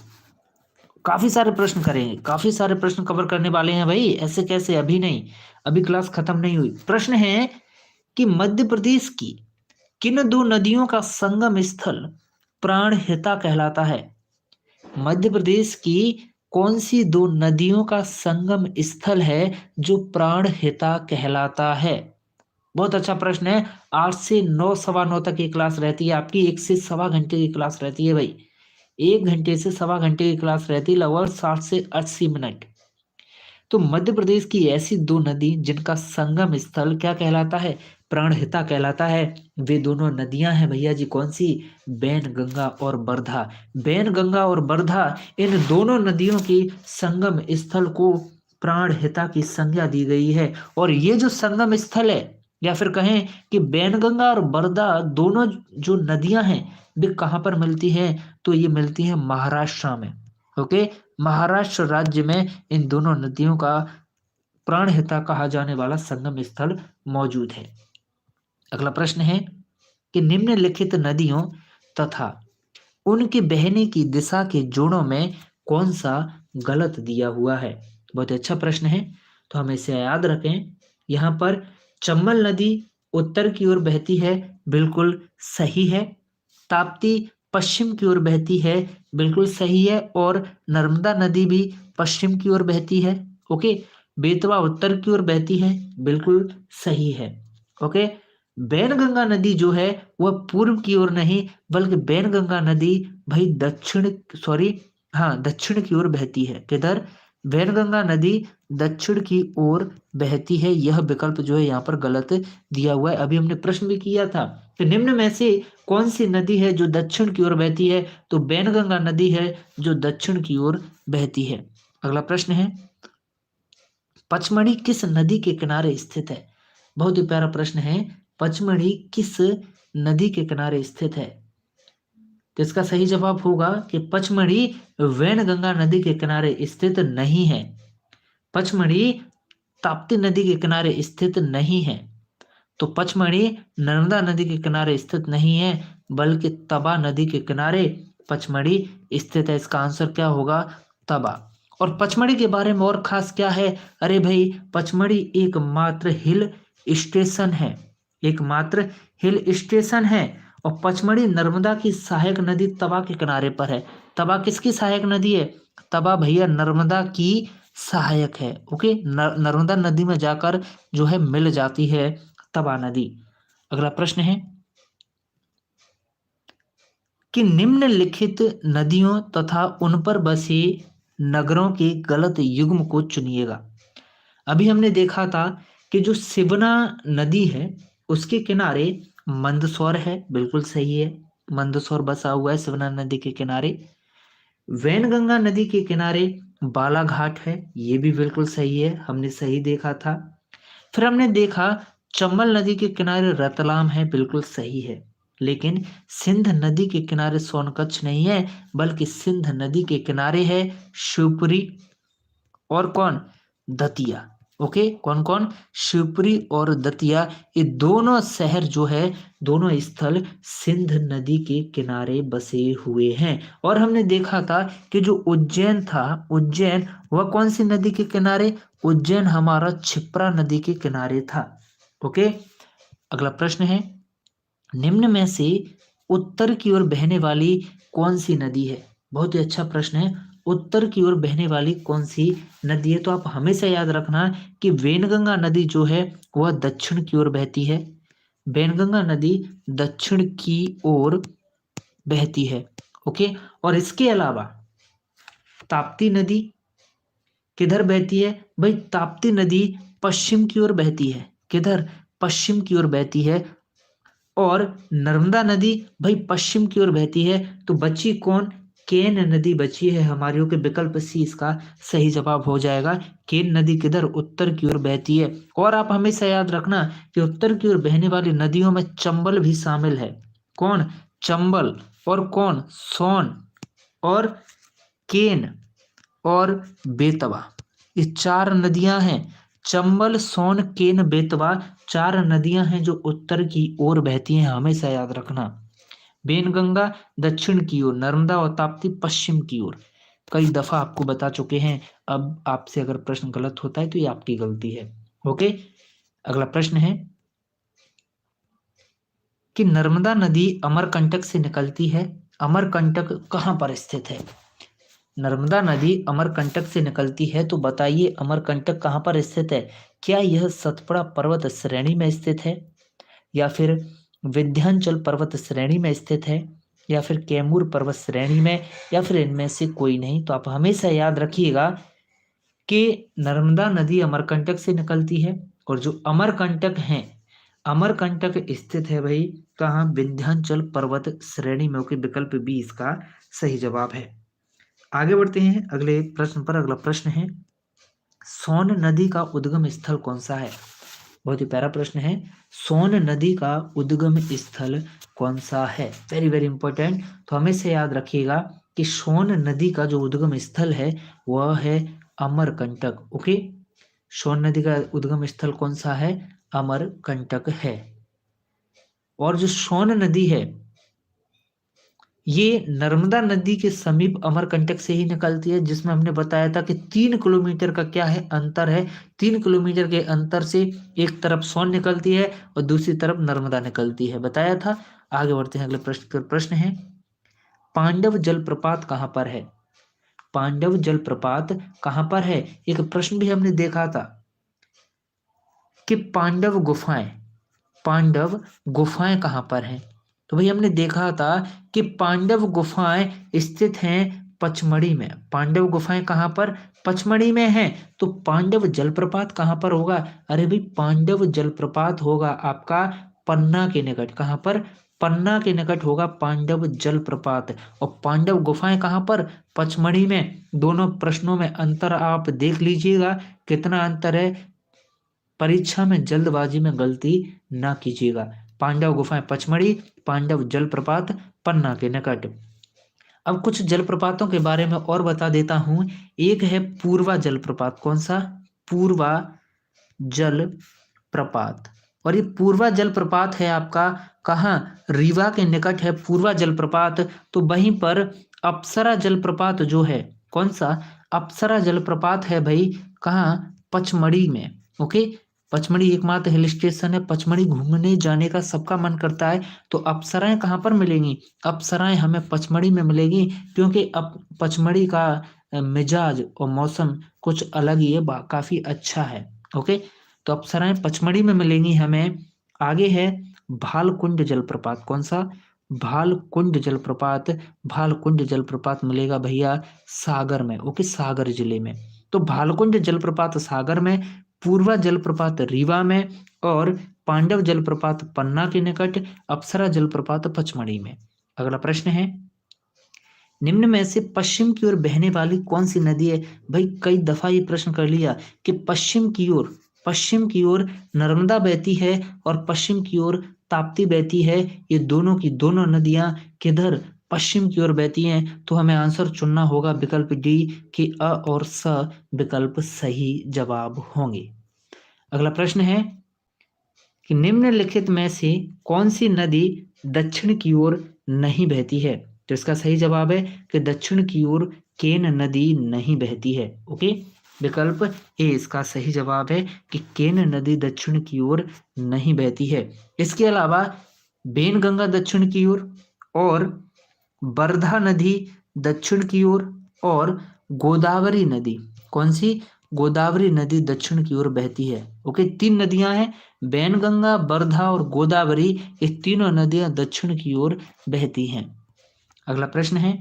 A: काफी सारे प्रश्न करेंगे, काफी सारे प्रश्न कवर करने वाले हैं भाई, ऐसे कैसे? अभी नहीं, अभी क्लास खत्म नहीं हुई। प्रश्न है कि मध्य प्रदेश की किन दो नदियों का संगम स्थल प्राणहिता कहलाता है? मध्य प्रदेश की कौन सी दो नदियों का संगम स्थल है जो प्राणहिता कहलाता है? बहुत अच्छा प्रश्न है। 8 से 9, सवा 9 तक की क्लास रहती है आपकी। 1 से सवा घंटे की क्लास रहती है भाई। 1 घंटे से सवा घंटे की क्लास रहती है, लगभग 60 से 80 मिनट। तो मध्य प्रदेश की ऐसी दो नदी जिनका संगम स्थल क्या कहलाता है? प्राणहिता कहलाता है। वे दोनों नदियां हैं भैया जी, कौन सी? बैनगंगा और वर्धा। बैनगंगा और वर्धा, इन दोनों नदियों की संगम स्थल को प्राणहिता की संज्ञा दी गई है। और ये जो संगम स्थल है, या फिर कहें कि बैनगंगा और वर्धा दोनों जो नदियां हैं, वे कहाँ पर मिलती हैं? तो ये मिलती हैं महाराष्ट्र में। ओके, महाराष्ट्र राज्य में इन दोनों नदियों का प्राणहिता कहा जाने वाला संगम स्थल मौजूद है। अगला प्रश्न है कि निम्नलिखित नदियों तथा उनके बहने की दिशा के जोड़ों में कौन सा गलत दिया हुआ है? बहुत अच्छा प्रश्न है, तो हम इसे याद रखें। यहाँ पर चंबल नदी उत्तर की ओर बहती है, बिल्कुल सही है। ताप्ती पश्चिम की ओर बहती है, बिल्कुल सही है। और नर्मदा नदी भी पश्चिम की ओर बहती है। ओके, बेतवा उत्तर की ओर बहती है, बिल्कुल सही है। ओके, बैनगंगा नदी जो है वह पूर्व की ओर नहीं, बल्कि बैनगंगा नदी भाई दक्षिण की ओर बहती है। किधर? बैनगंगा नदी दक्षिण की ओर बहती है। यह विकल्प जो है यहाँ पर गलत दिया हुआ है। अभी हमने प्रश्न भी किया था कि निम्न में से कौन सी नदी है जो दक्षिण की ओर बहती है? तो बैनगंगा नदी है जो दक्षिण की ओर बहती है। अगला प्रश्न है, पचमढ़ी किस नदी के किनारे स्थित है? बहुत ही प्यारा प्रश्न है। पचमढ़ी किस नदी के किनारे स्थित है? तो इसका सही जवाब होगा कि पचमढ़ी वैनगंगा नदी के किनारे स्थित नहीं है। पचमढ़ी ताप्ती नदी के किनारे स्थित नहीं है। तो पचमढ़ी नर्मदा नदी के किनारे स्थित नहीं है, बल्कि तबा नदी के किनारे पचमढ़ी स्थित है। इसका आंसर क्या होगा? तबा। और पचमढ़ी के बारे में और खास क्या है? अरे भाई, पचमढ़ी एकमात्र हिल स्टेशन है। एकमात्र हिल स्टेशन है। और पचमढ़ी नर्मदा की सहायक नदी तबा के किनारे पर है। तबा किसकी सहायक नदी है? तबा भैया नर्मदा की सहायक है। ओके, नर्मदा नदी में जाकर जो है मिल जाती है तबा नदी। अगला प्रश्न है कि निम्नलिखित नदियों तथा उन पर बसे नगरों के गलत युग्म को चुनिएगा। अभी हमने देखा था कि जो शिवना नदी है उसके किनारे मंदसौर है, बिल्कुल सही है। मंदसौर बसा हुआ है शिवना नदी के किनारे। वैनगंगा नदी के किनारे बालाघाट है, ये भी बिल्कुल सही है, हमने सही देखा था। फिर हमने देखा चंबल नदी के किनारे रतलाम है, बिल्कुल सही है। लेकिन सिंध नदी के किनारे सोनकच्छ नहीं है, बल्कि सिंध नदी के किनारे है शिवपुरी और कौन? दतिया। ओके, कौन कौन? शिवपुरी और दतिया। ये दोनों शहर जो है, दोनों स्थल सिंध नदी के किनारे बसे हुए हैं। और हमने देखा था कि जो उज्जैन था, उज्जैन वह कौन सी नदी के किनारे? उज्जैन हमारा क्षिप्रा नदी के किनारे था। ओके, अगला प्रश्न है, निम्न में से उत्तर की ओर बहने वाली कौन सी नदी है? बहुत ही अच्छा प्रश्न है। उत्तर की ओर बहने वाली कौन सी नदी है? तो आप हमेशा याद रखना कि वैनगंगा नदी जो है वह दक्षिण की ओर बहती है। वैनगंगा नदी दक्षिण की ओर बहती है। ओके, और इसके अलावा ताप्ती नदी किधर बहती है? भाई ताप्ती नदी पश्चिम की ओर बहती है। किधर? पश्चिम की ओर बहती है। और नर्मदा नदी भाई पश्चिम की ओर बहती है। तो बची कौन? केन नदी बची है हमारी। के विकल्प सी इसका सही जवाब हो जाएगा। केन नदी किधर? उत्तर की ओर बहती है। और आप हमेशा याद रखना कि उत्तर की ओर बहने वाली नदियों में चंबल भी शामिल है। कौन? चंबल। और कौन? सोन और केन और बेतवा। ये चार नदियां हैं। चंबल, सोन, केन, बेतवा, चार नदियां हैं जो उत्तर की ओर बहती हैं, हमेशा याद रखना। बेनगंगा दक्षिण की ओर, नर्मदा और ताप्ती पश्चिम की ओर। कई दफा आपको बता चुके हैं। अब आपसे अगर प्रश्न गलत होता है तो ये आपकी गलती है। ओके, अगला प्रश्न है कि नर्मदा नदी अमरकंटक से निकलती है। अमरकंटक कहाँ पर स्थित है? नर्मदा नदी अमरकंटक से निकलती है, तो बताइए अमरकंटक कहाँ पर स्थित है? क्या यह सतपुड़ा पर्वत श्रेणी में स्थित है, या फिर विंध्याचल पर्वत श्रेणी में स्थित है, या फिर कैमूर पर्वत श्रेणी में, या फिर इनमें से कोई नहीं? तो आप हमेशा याद रखिएगा कि नर्मदा नदी अमरकंटक से निकलती है, और जो अमरकंटक हैं, अमरकंटक स्थित है भाई कहाँ? विंध्याचल पर्वत श्रेणी में। ओके, विकल्प बी इसका सही जवाब है। आगे बढ़ते हैं अगले प्रश्न पर। अगला प्रश्न है, सोन नदी का उद्गम स्थल कौन सा है? बहुत ही प्यारा प्रश्न है। सोन नदी का उद्गम स्थल कौन सा है? Very very important. तो हमेशा याद रखिएगा कि सोन नदी का जो उद्गम स्थल है वह है अमरकंटक। ओके, सोन नदी का उद्गम स्थल कौन सा है? अमरकंटक है। और जो सोन नदी है ये नर्मदा नदी के समीप अमरकंटक से ही निकलती है, जिसमें हमने बताया था कि 3 किलोमीटर का क्या है? अंतर है। 3 किलोमीटर के अंतर से एक तरफ सोन निकलती है और दूसरी तरफ नर्मदा निकलती है, बताया था। आगे बढ़ते हैं, अगले प्रश्न है, पांडव जलप्रपात कहाँ पर है? पांडव जलप्रपात कहाँ पर है? एक प्रश्न भी हमने देखा था कि पांडव गुफाएं कहाँ पर हैं? तो भाई हमने देखा था कि पांडव गुफाएं स्थित हैं पचमढ़ी में। पांडव गुफाएं कहाँ पर? पचमढ़ी में हैं। तो पांडव जलप्रपात कहाँ पर होगा? अरे भाई पांडव जलप्रपात होगा आपका पन्ना के निकट। कहाँ पर? पन्ना के निकट होगा पांडव जलप्रपात। और पांडव गुफाएं कहाँ पर? पचमढ़ी में। दोनों प्रश्नों में अंतर आप देख लीजिएगा कितना अंतर है। परीक्षा में जल्दबाजी में गलती ना कीजिएगा। पांडव गुफाएं पचमढ़ी, पांडव जलप्रपात पन्ना के निकट। अब कुछ जलप्रपातों के बारे में और बता देता हूं। एक है पूर्वा जलप्रपात। कौन सा? पूर्वा जलप्रपात। और ये पूर्वा जलप्रपात है आपका कहाँ? रीवा के निकट है पूर्वा जलप्रपात। तो वहीं पर अप्सरा जलप्रपात जो है, कौन सा? अप्सरा जलप्रपात है भाई कहाँ? पचमढ़ी में। ओके, पचमढ़ी एकमात्र हिल स्टेशन है। पचमढ़ी घूमने जाने का सबका मन करता है। तो अप्सराएं कहाँ पर मिलेंगी? अप्सराएं हमें पचमढ़ी में मिलेगी, क्योंकि अब पचमढ़ी का मिजाज और मौसम कुछ अलग ही है, काफी अच्छा है। ओके, तो अप्सराएं पचमढ़ी में मिलेंगी हमें। आगे है भालकुंड जलप्रपात। कौन सा? भालकुंड जलप्रपात। भालकुंड जलप्रपात मिलेगा भैया सागर में। ओके, सागर जिले में। तो भालकुंड जलप्रपात सागर में, पूर्वा जलप्रपात रीवा में, और पांडव जलप्रपात पन्ना के निकट, अप्सरा जलप्रपात पचमढ़ी में। अगला प्रश्न है, निम्न में से पश्चिम की ओर बहने वाली कौन सी नदी है? भाई कई दफा ये प्रश्न कर लिया कि पश्चिम की ओर नर्मदा बहती है और पश्चिम की ओर ताप्ती बहती है। ये दोनों की दोनों नदियां किधर? पश्चिम की ओर बहती हैं। तो हमें आंसर चुनना होगा विकल्प डी कि अ और स विकल्प सही जवाब होंगे। अगला प्रश्न है कि निम्नलिखित में से कौन सी नदी दक्षिण की ओर नहीं बहती है? तो इसका सही जवाब है कि दक्षिण की ओर केन नदी नहीं बहती है। ओके, विकल्प ए इसका सही जवाब है कि केन नदी दक्षिण की ओर नहीं बहती है। इसके अलावा बेनगंगा दक्षिण की ओर, और वर्धा नदी दक्षिण की ओर, और गोदावरी नदी, कौन सी? गोदावरी नदी दक्षिण की ओर बहती है। ओके, 3 नदियां हैं, बैनगंगा, वर्धा और गोदावरी। ये तीनों नदियां दक्षिण की ओर बहती हैं। अगला प्रश्न है,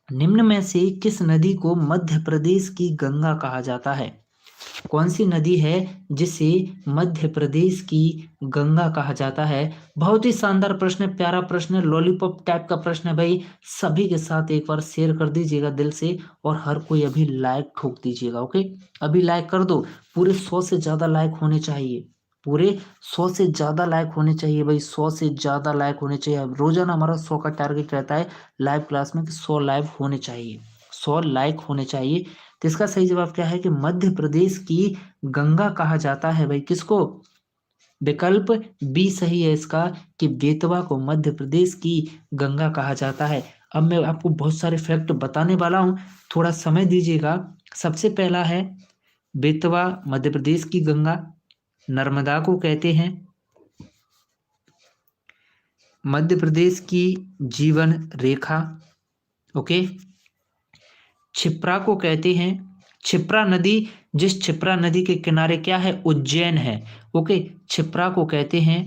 A: निम्न में से किस नदी को मध्य प्रदेश की गंगा कहा जाता है? कौन सी नदी है जिसे मध्य प्रदेश की गंगा कहा जाता है? बहुत ही शानदार प्रश्न है, प्यारा प्रश्न है, लॉलीपॉप टाइप का प्रश्न है भाई। सभी के साथ एक बार शेयर कर दीजिएगा दिल से, और हर कोई अभी लाइक ठोक दीजिएगा। ओके, अभी लाइक कर दो। पूरे 100 से ज्यादा लाइक होने चाहिए। पूरे 100 से ज्यादा लाइक होने चाहिए भाई, 100 से ज्यादा लाइक होने चाहिए। रोजाना हमारा 100 का टारगेट रहता है लाइव क्लास में कि 100 लाइव होने चाहिए, 100 लाइक होने चाहिए। तो इसका सही जवाब क्या है कि मध्य प्रदेश की गंगा कहा जाता है भाई। किसको? विकल्प बी सही है इसका कि बेतवा को मध्य प्रदेश की गंगा कहा जाता है। अब मैं आपको बहुत सारे फैक्ट बताने वाला हूं, थोड़ा समय दीजिएगा। सबसे पहला है बेतवा मध्य प्रदेश की गंगा, नर्मदा को कहते हैं। मध्य प्रदेश की जीवन रेखा। ओके, क्षिप्रा को कहते हैं, क्षिप्रा नदी, जिस क्षिप्रा नदी के किनारे क्या है, उज्जैन है। ओके, क्षिप्रा को कहते हैं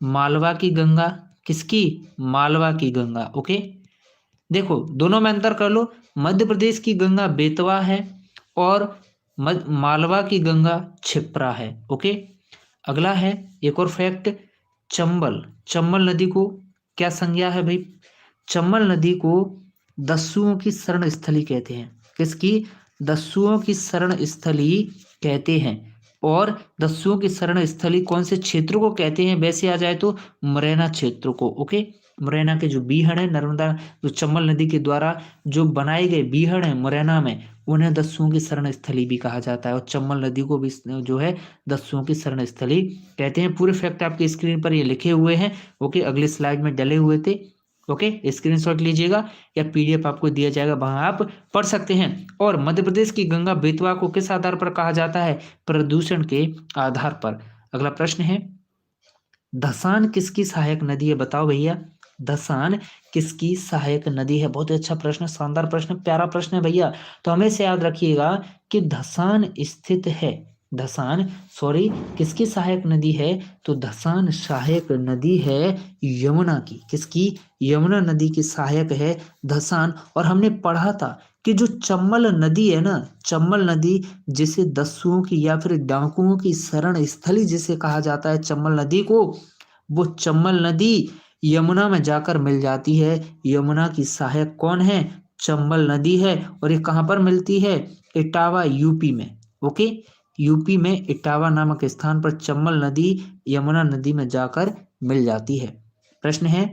A: मालवा की गंगा। किसकी? मालवा की गंगा। ओके, देखो दोनों में अंतर कर लो। मध्य प्रदेश की गंगा बेतवा है और मालवा की गंगा क्षिप्रा है। ओके, अगला है एक और फैक्ट, चंबल। चंबल नदी को क्या संज्ञा है भाई? चंबल नदी को दस्युओं की शरण स्थली कहते हैं। किसकी? दस्युओं की शरण स्थली कहते हैं। और दस्युओं की शरण स्थली कौन से क्षेत्र को कहते हैं? वैसे आ जाए तो मुरैना क्षेत्र को। ओके, मुरैना के जो बीहड़ है, नर्मदा जो चंबल नदी के द्वारा जो बनाए गए बीहड़ है मुरैना में, उन्हें दस्युओं की शरण स्थली भी कहा जाता है। और चंबल नदी को भी जो है दस्युओं की शरण स्थली कहते हैं। पूरे फैक्ट आपके स्क्रीन पर ये लिखे हुए हैं। ओके, अगले स्लाइड में डले हुए थे। ओके, स्क्रीनशॉट लीजिएगा या पीडीएफ आपको दिया जाएगा, वहां आप पढ़ सकते हैं। और मध्य प्रदेश की गंगा बेतवा को किस आधार पर कहा जाता है? प्रदूषण के आधार पर। अगला प्रश्न है, धसान किसकी सहायक नदी है? बताओ भैया, धसान किसकी सहायक नदी है? बहुत ही अच्छा प्रश्न, शानदार प्रश्न, प्यारा प्रश्न है भैया। तो हमेशा याद रखिएगा कि धसान स्थित है, धसान सॉरी किसकी सहायक नदी है? तो धसान सहायक नदी है यमुना की। किसकी? यमुना नदी की सहायक है धसान। और हमने पढ़ा था कि जो चंबल नदी है ना, चंबल नदी जिसे दस्युओं की या फिर डाकुओं की शरण स्थली जिसे कहा जाता है चंबल नदी को, वो चंबल नदी यमुना में जाकर मिल जाती है। यमुना की सहायक कौन है? चंबल नदी है। और ये कहाँ पर मिलती है? इटावा, यूपी में। ओके, यूपी में इटावा नामक स्थान पर चंबल नदी यमुना नदी में जाकर मिल जाती है। प्रश्न है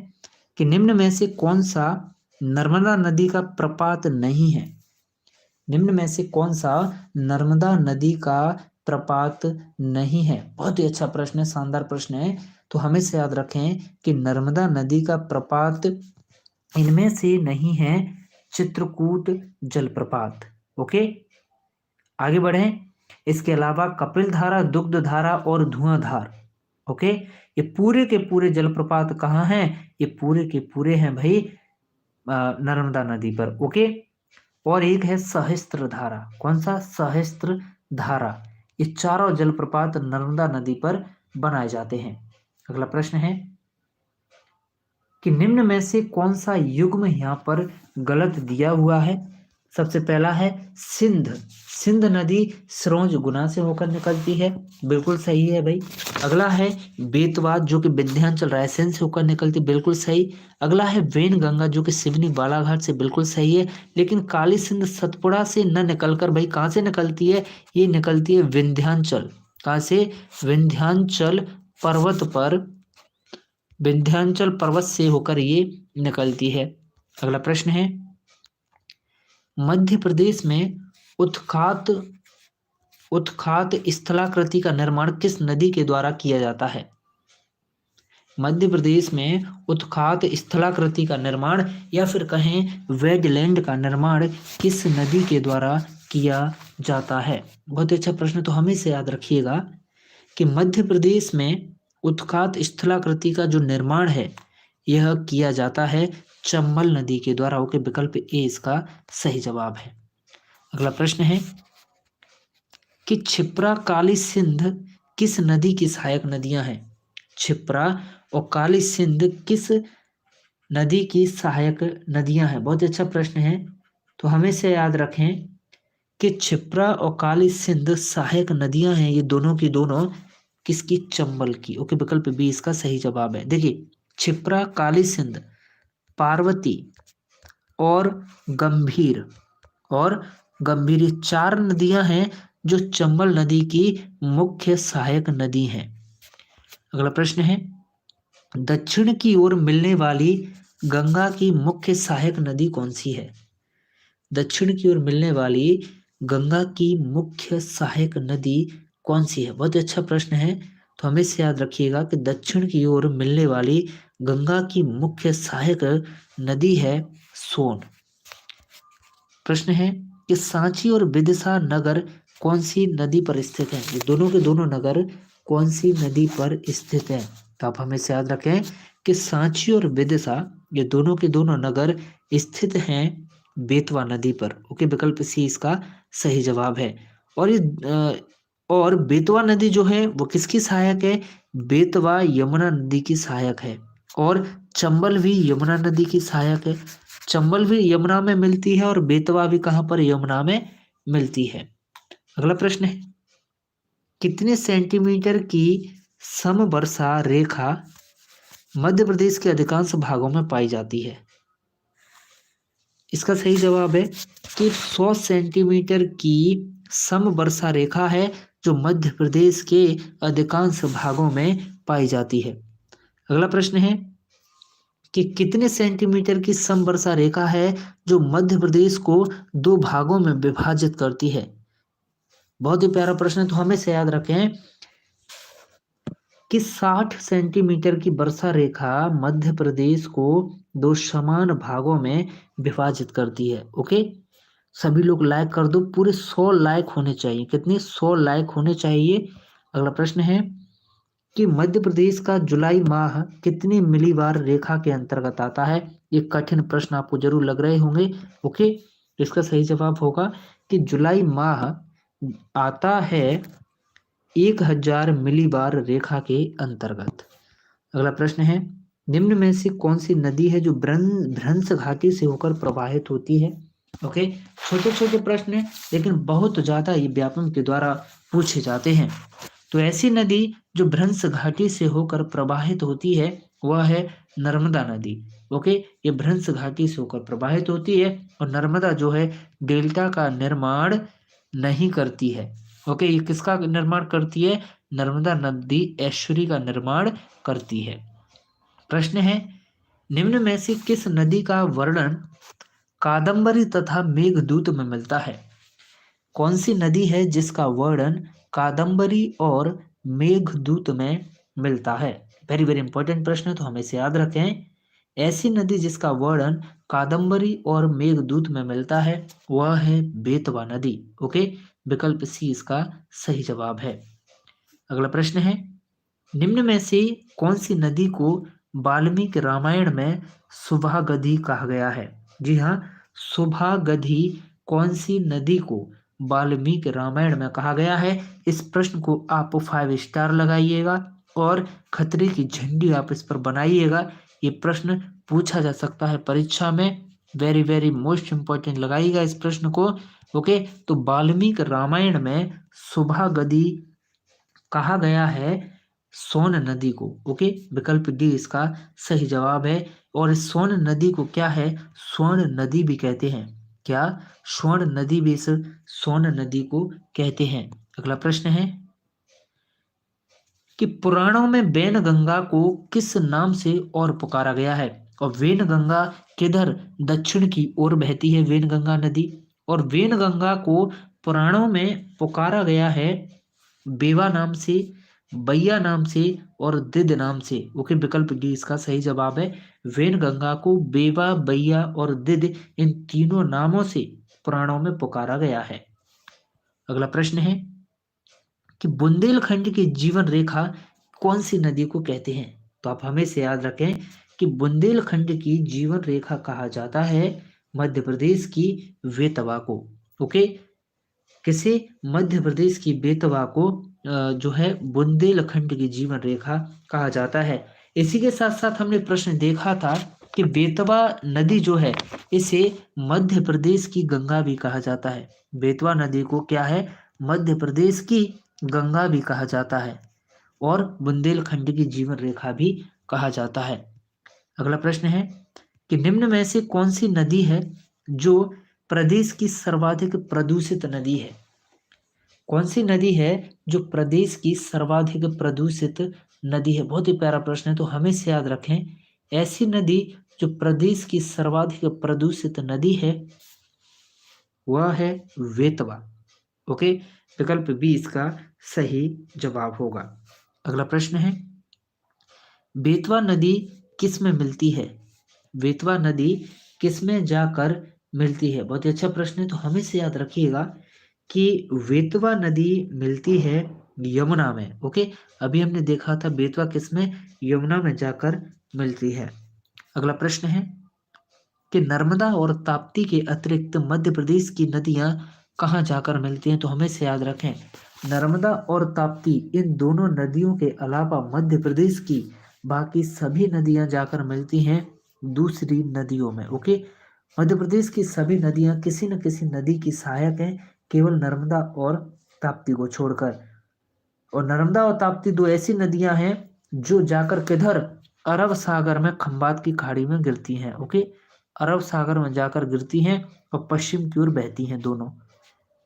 A: कि निम्न में से कौन सा नर्मदा नदी का प्रपात नहीं है? निम्न में से कौन सा नर्मदा नदी का प्रपात नहीं है? बहुत ही अच्छा प्रश्न है, शानदार प्रश्न है। तो हमेशा याद रखें कि नर्मदा नदी का प्रपात इनमें से नहीं है चित्रकूट जलप्रपात। ओके, आगे बढ़ें। इसके अलावा कपिल धारा, दुग्ध धारा और धुआंधार। ओके, ये पूरे के पूरे जलप्रपात कहाँ हैं? ये पूरे के पूरे हैं भाई नर्मदा नदी पर। ओके, और एक है सहस्त्र धारा। कौन सा? सहस्त्र धारा। ये चारों जलप्रपात नर्मदा नदी पर बनाए जाते हैं। अगला प्रश्न है कि निम्न में से कौन सा युग्म यहाँ पर गलत दिया हुआ है? सबसे पहला है सिंध। सिंध नदी सरोज गुना से होकर निकलती है, बिल्कुल सही है भाई। अगला है बेतवा जो कि विंध्याचल रायसेन से होकर निकलती, बिल्कुल सही। अगला है वेन गंगा जो कि सिवनी बालाघाट से, बिल्कुल सही है। लेकिन काली सिंध सतपुड़ा से न निकलकर भाई कहाँ से निकलती है? ये निकलती है विंध्याचल। कहाँ से? विंध्याचल पर्वत पर, विंध्याचल पर्वत से होकर ये निकलती है। अगला प्रश्न है मध्य प्रदेश में उत्खात उत्खात स्थलाकृति का निर्माण किस नदी के द्वारा किया जाता है? मध्य प्रदेश में उत्खात स्थलाकृति का निर्माण या फिर कहें वेटलैंड का निर्माण किस नदी के द्वारा किया जाता है? बहुत अच्छा प्रश्न। तो हमेशा याद रखिएगा कि मध्य प्रदेश में उत्खात स्थलाकृति का जो निर्माण है यह किया जाता है चंबल नदी के द्वारा। ओके, विकल्प ए इसका सही जवाब है। अगला प्रश्न है कि क्षिप्रा, काली सिंध किस नदी की सहायक नदियां हैं? क्षिप्रा और काली सिंध किस नदी की सहायक नदियां हैं? बहुत अच्छा प्रश्न है। तो हमेशा याद रखें कि क्षिप्रा और काली सिंध सहायक नदियां हैं, ये दोनों की दोनों किसकी? चंबल की। ओके, विकल्प बी इसका सही जवाब है। देखिए, क्षिप्रा, काली सिंध, पार्वती और गंभीर ये चार नदियां हैं जो चंबल नदी की मुख्य सहायक नदी हैं। अगला प्रश्न है दक्षिण की ओर मिलने वाली गंगा की मुख्य सहायक नदी कौन सी है? दक्षिण की ओर मिलने वाली गंगा की मुख्य सहायक नदी कौन सी है? बहुत अच्छा प्रश्न है। तो हमेशा याद रखिएगा कि दक्षिण की ओर मिलने वाली गंगा की मुख्य सहायक नदी है सोन। प्रश्न है कि सांची और विदिशा नगर कौन सी नदी पर स्थित है? ये दोनों के दोनों नगर कौन सी नदी पर स्थित है? तो आप हमेशा याद रखें कि सांची और विदिशा ये दोनों के दोनों नगर स्थित हैं बेतवा नदी पर। ओके, विकल्प सी इसका सही जवाब है। और और बेतवा नदी जो है वो किसकी सहायक है? बेतवा यमुना नदी की सहायक है। और चंबल भी यमुना नदी की सहायक है। चंबल भी यमुना में मिलती है और बेतवा भी कहाँ पर? यमुना में मिलती है। अगला प्रश्न है, कितने सेंटीमीटर की समवर्षा रेखा मध्य प्रदेश के अधिकांश भागों में पाई जाती है? इसका सही जवाब है कि 100 सेंटीमीटर की समवर्षा रेखा है जो मध्य प्रदेश के अधिकांश भागों में पाई जाती है। अगला प्रश्न है कि कितने सेंटीमीटर की समवर्षा रेखा है जो मध्य प्रदेश को दो भागों में विभाजित करती है? बहुत ही प्यारा प्रश्न है, तो हमें से याद रखें कि 60 सेंटीमीटर की वर्षा रेखा मध्य प्रदेश को दो समान भागों में विभाजित करती है। ओके, सभी लोग लाइक कर दो, पूरे 100 लाइक होने चाहिए। कितने? 100 लाइक होने चाहिए। अगला प्रश्न है कि मध्य प्रदेश का जुलाई माह कितनी मिलीबार रेखा के अंतर्गत आता है? ये कठिन प्रश्न आपको जरूर लग रहे होंगे। ओके, इसका सही जवाब होगा कि जुलाई माह आता है 1000 मिलीबार रेखा के अंतर्गत। अगला प्रश्न है, निम्न में से कौन सी नदी है जो भ्रंश घाटी से होकर प्रवाहित होती है? ओके, छोटे छोटे प्रश्न हैं लेकिन बहुत ज्यादा ये व्यापम के द्वारा पूछे जाते हैं। तो ऐसी नदी जो भ्रंश घाटी से होकर प्रवाहित होती है वह है नर्मदा नदी। ओके, ये भ्रंश घाटी से होकर प्रवाहित होती है और नर्मदा जो है डेल्टा का निर्माण नहीं करती है। ओके, ये किसका निर्माण करती है? नर्मदा नदी ऐश्वरी का निर्माण करती है। प्रश्न है, निम्न में से किस नदी का वर्णन कादम्बरी तथा मेघदूत में मिलता है? कौन सी नदी है जिसका वर्णन कादम्बरी और मेघदूत में मिलता है? वेरी वेरी इंपॉर्टेंट प्रश्न है, तो हमें इसे याद रखें। ऐसी नदी जिसका वर्णन कादम्बरी और मेघदूत में मिलता है वह है बेतवा नदी। ओके, विकल्प सी इसका सही जवाब है। अगला प्रश्न है, निम्न में से कौन सी नदी को वाल्मीकि रामायण में सुभागधी कहा गया है? जी हाँ, सुभागधी कौन सी नदी को वाल्मीकि रामायण में कहा गया है? इस प्रश्न को आप 5 स्टार लगाइएगा और खतरे की झंडी आप इस पर बनाइएगा। ये प्रश्न पूछा जा सकता है परीक्षा में। वेरी वेरी मोस्ट इंपॉर्टेंट लगाइएगा इस प्रश्न को। ओके, तो वाल्मीकि रामायण में सुभागधी कहा गया है सोन नदी को। ओके, विकल्प डी इसका सही जवाब है। और इस सोन नदी को क्या है? स्वर्ण नदी भी कहते हैं। क्या? स्वर्ण नदी भी इस सोन नदी को कहते हैं। अगला प्रश्न है कि पुराणों में वैनगंगा को किस नाम से और पुकारा गया है? और वैनगंगा किधर दक्षिण की ओर बहती है वैनगंगा नदी? और वैनगंगा को पुराणों में पुकारा गया है बेवा नाम से, बैया नाम से और दिद नाम से। ओके, विकल्प डी इसका सही जवाब है। वैनगंगा को बेवा, बैया और दिद इन तीनों नामों से पुराणों में पुकारा गया है। अगला प्रश्न है कि बुंदेलखंड की जीवन रेखा कौन सी नदी को कहते हैं? तो आप हमेशा याद रखें कि बुंदेलखंड की जीवन रेखा कहा जाता है मध्य प्रदेश की बेतवा को। ओके, किसे? मध्य प्रदेश की बेतवा को जो है बुंदेलखंड की जीवन रेखा कहा जाता है। इसी के साथ साथ हमने प्रश्न देखा था कि बेतवा नदी जो है इसे मध्य प्रदेश की गंगा भी कहा जाता है। बेतवा नदी को क्या है? मध्य प्रदेश की गंगा भी कहा जाता है और बुंदेलखंड की जीवन रेखा भी कहा जाता है। अगला प्रश्न है कि निम्न में से कौन सी नदी है जो प्रदेश की सर्वाधिक प्रदूषित नदी है? कौन सी नदी है जो प्रदेश की सर्वाधिक प्रदूषित नदी है? बहुत ही प्यारा प्रश्न है, तो हमेशा याद रखें ऐसी नदी जो प्रदेश की सर्वाधिक प्रदूषित नदी है वह है बेतवा। ओके, विकल्प बी इसका सही जवाब होगा। अगला प्रश्न है, बेतवा नदी किस में मिलती है? बेतवा नदी किस में जाकर मिलती है? बहुत ही अच्छा प्रश्न है, तो हमेशा याद रखिएगा कि बेतवा नदी मिलती है यमुना में। ओके, अभी हमने देखा था बेतवा किसमें, यमुना में जाकर मिलती है। अगला प्रश्न है कि नर्मदा और ताप्ती के अतिरिक्त मध्य प्रदेश की नदियां कहाँ जाकर मिलती हैं, तो हमें से याद रखें नर्मदा और ताप्ती इन दोनों नदियों के अलावा मध्य प्रदेश की बाकी सभी नदियां जाकर मिलती हैं दूसरी नदियों में। ओके, मध्य प्रदेश की सभी नदियां किसी न किसी नदी की सहायक हैं, केवल नर्मदा और ताप्ती को छोड़कर। और नर्मदा और ताप्ती दो ऐसी नदियां हैं जो जाकर किधर, अरब सागर में खंबात की खाड़ी में गिरती हैं। ओके, अरब सागर में जाकर गिरती हैं और पश्चिम की ओर बहती हैं दोनों।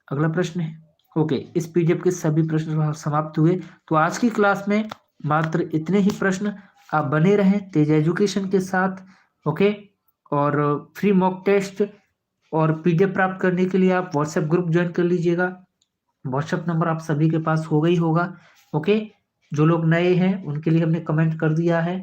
A: अगला प्रश्न है, ओके, इस पीडीएफ के सभी प्रश्न समाप्त हुए। तो आज की क्लास में मात्र इतने ही प्रश्न। आप बने रहें तेज एजुकेशन के साथ। ओके, और फ्री मॉक टेस्ट और पीडीएफ प्राप्त करने के लिए आप व्हाट्सएप ग्रुप ज्वाइन कर लीजिएगा। व्हाट्सएप नंबर आप सभी के पास होगा ही होगा। ओके, जो लोग नए हैं उनके लिए हमने कमेंट कर दिया है।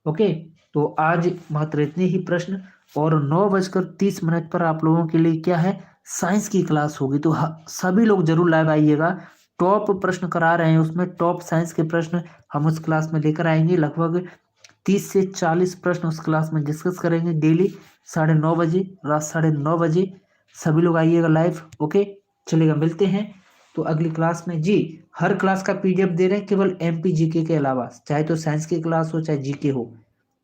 A: ओके, तो आज मात्र इतने ही प्रश्न, और 9:30 पर आप लोगों के लिए क्या है, साइंस की क्लास होगी। तो सभी लोग जरूर लाइव आइएगा। टॉप प्रश्न करा रहे हैं, उसमें टॉप साइंस के प्रश्न हम उस क्लास में लेकर आएंगे। लगभग 30 से 40 प्रश्न उस क्लास में डिस्कस करेंगे डेली 9:30 बजे, रात 9:30 बजे। सभी लोग आइएगा लाइव। ओके, चलेगा, मिलते हैं तो अगली क्लास में जी। हर क्लास का पीडीएफ दे रहे हैं, केवल एमपी जीके के अलावा, चाहे तो साइंस की क्लास हो चाहे जीके हो।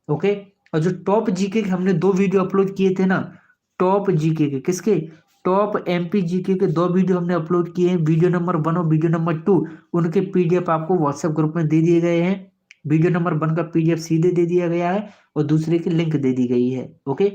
A: ओके, और जो टॉप जीके के हमने 2 वीडियो अपलोड किए थे ना, टॉप जीके के, किसके, टॉप एमपी जीके के 2 वीडियो हमने अपलोड किए हैं, वीडियो नंबर 1 और वीडियो नंबर 2। उनके पीडीएफ आपको व्हाट्सएप ग्रुप में दे दिए गए हैं। वीडियो नंबर 1 का पीडीएफ सीधे दे दिया गया है और दूसरे की लिंक दे दी गई है। ओके,